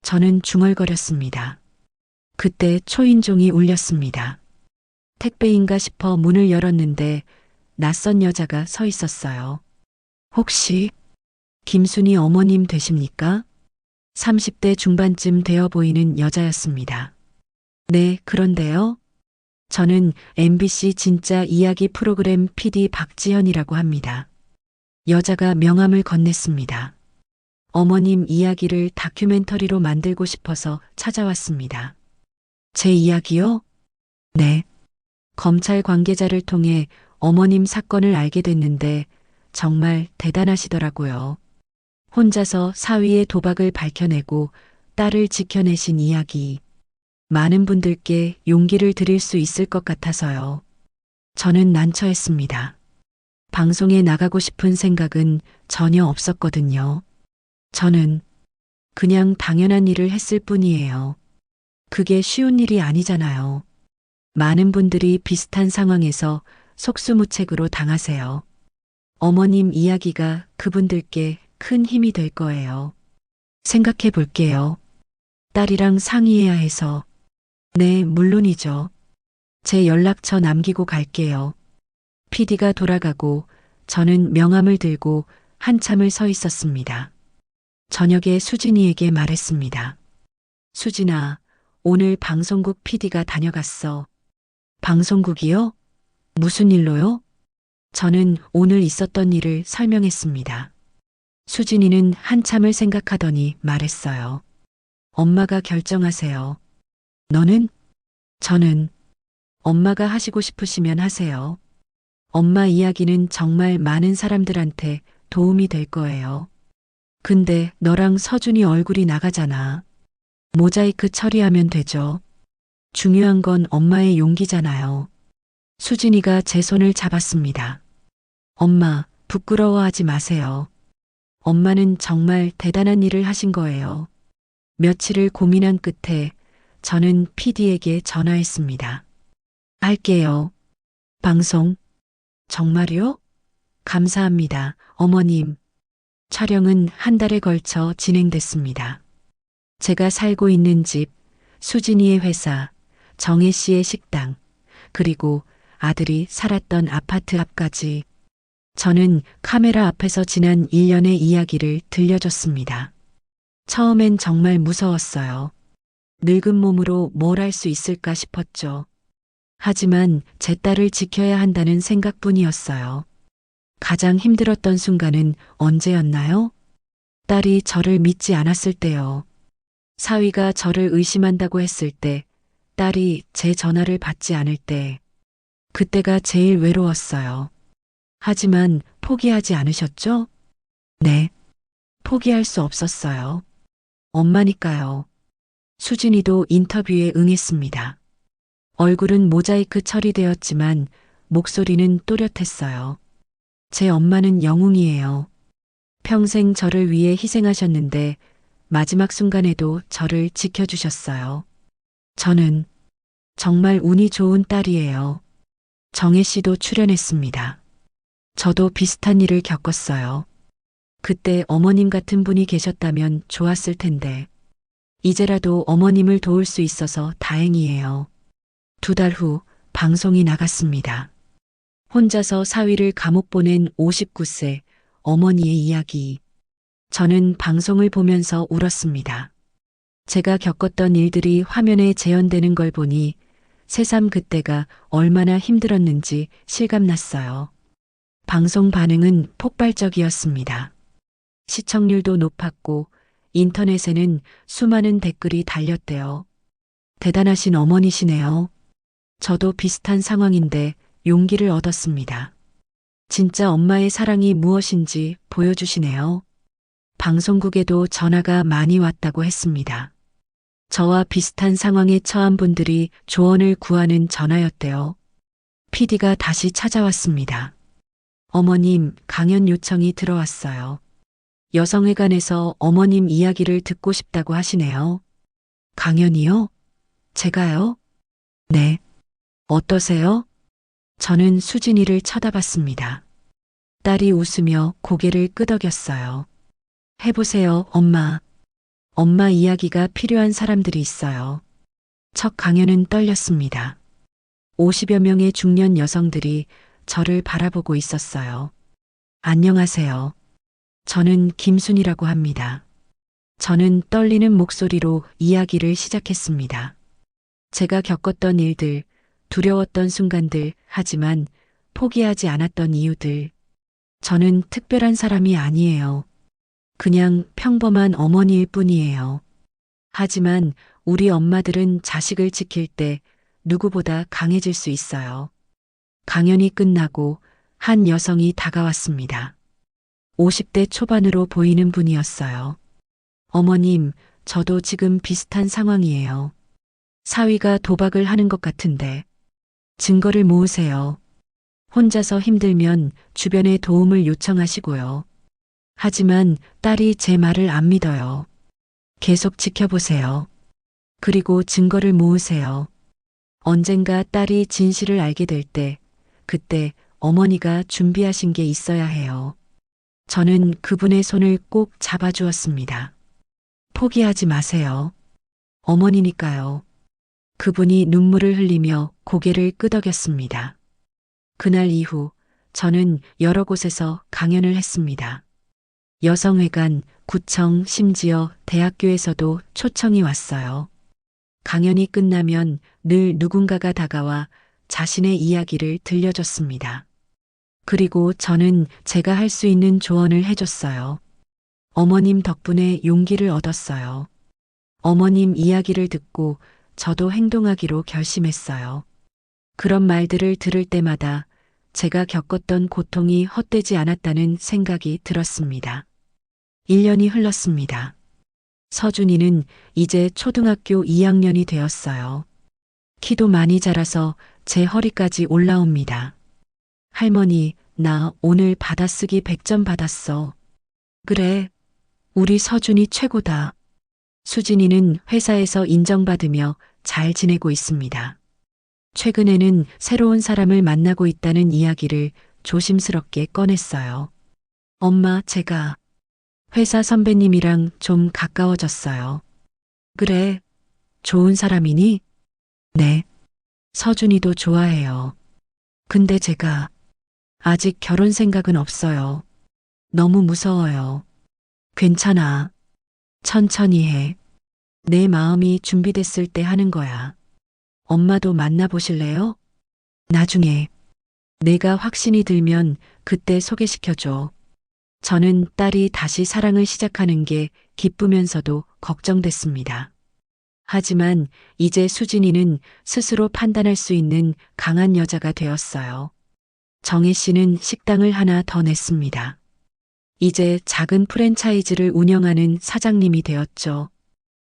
저는 중얼거렸습니다. 그때 초인종이 울렸습니다. 택배인가 싶어 문을 열었는데 낯선 여자가 서 있었어요. 혹시 김순희 어머님 되십니까? 30대 중반쯤 되어 보이는 여자였습니다. 네, 그런데요. 저는 MBC 진짜 이야기 프로그램 PD 박지현이라고 합니다. 여자가 명함을 건넸습니다. 어머님 이야기를 다큐멘터리로 만들고 싶어서 찾아왔습니다. 제 이야기요? 네. 검찰 관계자를 통해 어머님 사건을 알게 됐는데 정말 대단하시더라고요. 혼자서 사위의 도박을 밝혀내고 딸을 지켜내신 이야기. 많은 분들께 용기를 드릴 수 있을 것 같아서요. 저는 난처했습니다. 방송에 나가고 싶은 생각은 전혀 없었거든요. 저는 그냥 당연한 일을 했을 뿐이에요. 그게 쉬운 일이 아니잖아요. 많은 분들이 비슷한 상황에서 속수무책으로 당하세요. 어머님 이야기가 그분들께 큰 힘이 될 거예요. 생각해 볼게요. 딸이랑 상의해야 해서. 네, 물론이죠. 제 연락처 남기고 갈게요. PD가 돌아가고 저는 명함을 들고 한참을 서 있었습니다. 저녁에 수진이에게 말했습니다. 수진아, 오늘 방송국 PD가 다녀갔어. 방송국이요? 무슨 일로요? 저는 오늘 있었던 일을 설명했습니다. 수진이는 한참을 생각하더니 말했어요. 엄마가 결정하세요. 너는? 저는 엄마가 하시고 싶으시면 하세요. 엄마 이야기는 정말 많은 사람들한테 도움이 될 거예요. 근데 너랑 서준이 얼굴이 나가잖아. 모자이크 처리하면 되죠. 중요한 건 엄마의 용기잖아요. 수진이가 제 손을 잡았습니다. 엄마, 부끄러워하지 마세요. 엄마는 정말 대단한 일을 하신 거예요. 며칠을 고민한 끝에 저는 PD에게 전화했습니다. 할게요. 방송. 정말요? 감사합니다, 어머님. 촬영은 한 달에 걸쳐 진행됐습니다. 제가 살고 있는 집, 수진이의 회사, 정혜 씨의 식당, 그리고 아들이 살았던 아파트 앞까지 저는 카메라 앞에서 지난 1년의 이야기를 들려줬습니다. 처음엔 정말 무서웠어요. 늙은 몸으로 뭘 할 수 있을까 싶었죠. 하지만 제 딸을 지켜야 한다는 생각뿐이었어요. 가장 힘들었던 순간은 언제였나요? 딸이 저를 믿지 않았을 때요. 사위가 저를 의심한다고 했을 때, 딸이 제 전화를 받지 않을 때, 그때가 제일 외로웠어요. 하지만 포기하지 않으셨죠? 네, 포기할 수 없었어요. 엄마니까요. 수진이도 인터뷰에 응했습니다. 얼굴은 모자이크 처리되었지만 목소리는 또렷했어요. 제 엄마는 영웅이에요. 평생 저를 위해 희생하셨는데 마지막 순간에도 저를 지켜주셨어요. 저는 정말 운이 좋은 딸이에요. 정혜 씨도 출연했습니다. 저도 비슷한 일을 겪었어요. 그때 어머님 같은 분이 계셨다면 좋았을 텐데, 이제라도 어머님을 도울 수 있어서 다행이에요. 2달 후 방송이 나갔습니다. 혼자서 사위를 감옥 보낸 59세 어머니의 이야기. 저는 방송을 보면서 울었습니다. 제가 겪었던 일들이 화면에 재현되는 걸 보니 새삼 그때가 얼마나 힘들었는지 실감났어요. 방송 반응은 폭발적이었습니다. 시청률도 높았고 인터넷에는 수많은 댓글이 달렸대요. 대단하신 어머니시네요. 저도 비슷한 상황인데 용기를 얻었습니다. 진짜 엄마의 사랑이 무엇인지 보여주시네요. 방송국에도 전화가 많이 왔다고 했습니다. 저와 비슷한 상황에 처한 분들이 조언을 구하는 전화였대요. PD가 다시 찾아왔습니다. 어머님, 강연 요청이 들어왔어요. 여성회관에서 어머님 이야기를 듣고 싶다고 하시네요. 강연이요? 제가요? 네. 어떠세요? 저는 수진이를 쳐다봤습니다. 딸이 웃으며 고개를 끄덕였어요. 해보세요, 엄마. 엄마 이야기가 필요한 사람들이 있어요. 첫 강연은 떨렸습니다. 50여 명의 중년 여성들이 저를 바라보고 있었어요. 안녕하세요. 저는 김순이라고 합니다. 저는 떨리는 목소리로 이야기를 시작했습니다. 제가 겪었던 일들, 두려웠던 순간들, 하지만 포기하지 않았던 이유들. 저는 특별한 사람이 아니에요. 그냥 평범한 어머니일 뿐이에요. 하지만 우리 엄마들은 자식을 지킬 때 누구보다 강해질 수 있어요. 강연이 끝나고 한 여성이 다가왔습니다. 50대 초반으로 보이는 분이었어요. 어머님, 저도 지금 비슷한 상황이에요. 사위가 도박을 하는 것 같은데 증거를 모으세요. 혼자서 힘들면 주변에 도움을 요청하시고요. 하지만 딸이 제 말을 안 믿어요. 계속 지켜보세요. 그리고 증거를 모으세요. 언젠가 딸이 진실을 알게 될 때, 그때 어머니가 준비하신 게 있어야 해요. 저는 그분의 손을 꼭 잡아주었습니다. 포기하지 마세요. 어머니니까요. 그분이 눈물을 흘리며 고개를 끄덕였습니다. 그날 이후 저는 여러 곳에서 강연을 했습니다. 여성회관, 구청, 심지어 대학교에서도 초청이 왔어요. 강연이 끝나면 늘 누군가가 다가와 자신의 이야기를 들려줬습니다. 그리고 저는 제가 할 수 있는 조언을 해줬어요. 어머님 덕분에 용기를 얻었어요. 어머님 이야기를 듣고 저도 행동하기로 결심했어요. 그런 말들을 들을 때마다 제가 겪었던 고통이 헛되지 않았다는 생각이 들었습니다. 1년이 흘렀습니다. 서준이는 이제 초등학교 2학년이 되었어요. 키도 많이 자라서 제 허리까지 올라옵니다. 할머니, 나 오늘 받아쓰기 100점 받았어. 그래, 우리 서준이 최고다. 수진이는 회사에서 인정받으며 잘 지내고 있습니다. 최근에는 새로운 사람을 만나고 있다는 이야기를 조심스럽게 꺼냈어요. 엄마, 제가 회사 선배님이랑 좀 가까워졌어요. 그래, 좋은 사람이니? 네, 서준이도 좋아해요. 근데 제가 아직 결혼 생각은 없어요. 너무 무서워요. 괜찮아. 천천히 해. 내 마음이 준비됐을 때 하는 거야. 엄마도 만나보실래요? 나중에 내가 확신이 들면 그때 소개시켜줘. 저는 딸이 다시 사랑을 시작하는 게 기쁘면서도 걱정됐습니다. 하지만 이제 수진이는 스스로 판단할 수 있는 강한 여자가 되었어요. 정혜 씨는 식당을 하나 더 냈습니다. 이제 작은 프랜차이즈를 운영하는 사장님이 되었죠.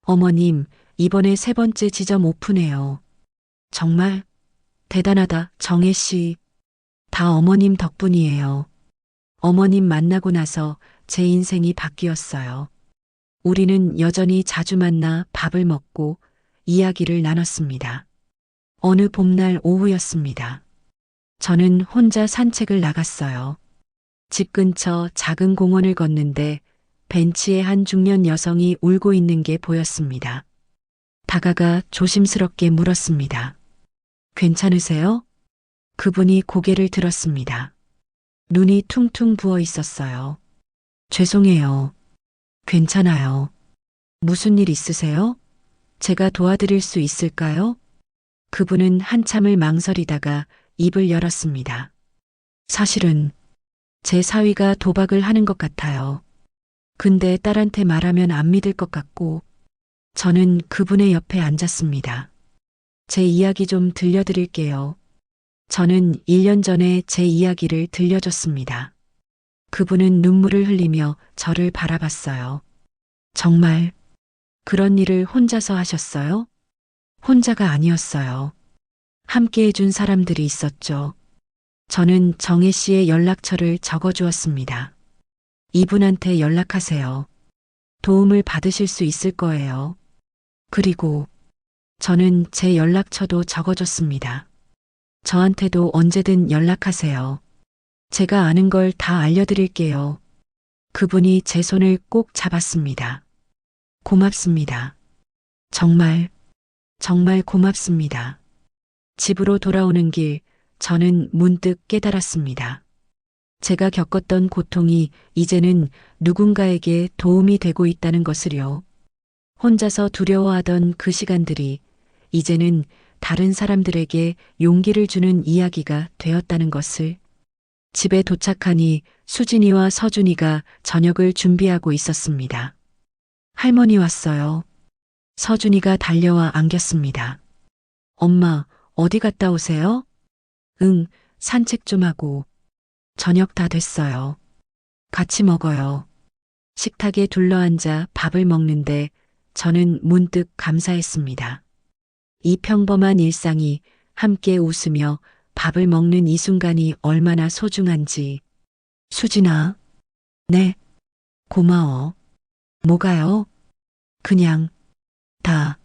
어머님, 이번에 3번째 지점 오픈해요. 정말 대단하다, 정혜 씨. 다 어머님 덕분이에요. 어머님 만나고 나서 제 인생이 바뀌었어요. 우리는 여전히 자주 만나 밥을 먹고 이야기를 나눴습니다. 어느 봄날 오후였습니다. 저는 혼자 산책을 나갔어요. 집 근처 작은 공원을 걷는데 벤치에 한 중년 여성이 울고 있는 게 보였습니다. 다가가 조심스럽게 물었습니다. 괜찮으세요? 그분이 고개를 들었습니다. 눈이 퉁퉁 부어 있었어요. 죄송해요. 괜찮아요. 무슨 일 있으세요? 제가 도와드릴 수 있을까요? 그분은 한참을 망설이다가 입을 열었습니다. 사실은 제 사위가 도박을 하는 것 같아요. 근데 딸한테 말하면 안 믿을 것 같고 저는 그분의 옆에 앉았습니다. 제 이야기 좀 들려드릴게요. 저는 1년 전에 제 이야기를 들려줬습니다. 그분은 눈물을 흘리며 저를 바라봤어요. 정말 그런 일을 혼자서 하셨어요? 혼자가 아니었어요. 함께 해준 사람들이 있었죠. 저는 정혜 씨의 연락처를 적어주었습니다. 이분한테 연락하세요. 도움을 받으실 수 있을 거예요. 그리고 저는 제 연락처도 적어줬습니다. 저한테도 언제든 연락하세요. 제가 아는 걸 다 알려드릴게요. 그분이 제 손을 꼭 잡았습니다. 고맙습니다. 정말, 정말 고맙습니다. 집으로 돌아오는 길, 저는 문득 깨달았습니다. 제가 겪었던 고통이 이제는 누군가에게 도움이 되고 있다는 것을요. 혼자서 두려워하던 그 시간들이 이제는 다른 사람들에게 용기를 주는 이야기가 되었다는 것을. 집에 도착하니 수진이와 서준이가 저녁을 준비하고 있었습니다. 할머니 왔어요. 서준이가 달려와 안겼습니다. 엄마, 어디 갔다 오세요? 응, 산책 좀 하고. 저녁 다 됐어요. 같이 먹어요. 식탁에 둘러앉아 밥을 먹는데 저는 문득 감사했습니다. 이 평범한 일상이 함께 웃으며 밥을 먹는 이 순간이 얼마나 소중한지. 수진아. 네. 고마워. 뭐가요? 그냥 다.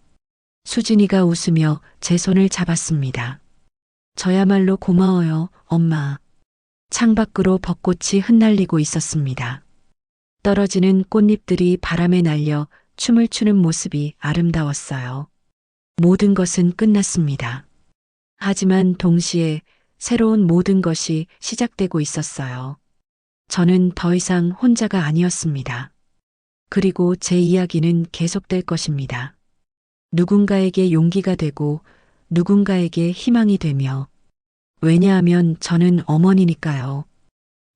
수진이가 웃으며 제 손을 잡았습니다. 저야말로 고마워요, 엄마. 창밖으로 벚꽃이 흩날리고 있었습니다. 떨어지는 꽃잎들이 바람에 날려 춤을 추는 모습이 아름다웠어요. 모든 것은 끝났습니다. 하지만 동시에 새로운 모든 것이 시작되고 있었어요. 저는 더 이상 혼자가 아니었습니다. 그리고 제 이야기는 계속될 것입니다. 누군가에게 용기가 되고 누군가에게 희망이 되며, 왜냐하면 저는 어머니니까요.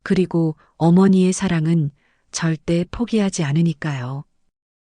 그리고 어머니의 사랑은 절대 포기하지 않으니까요.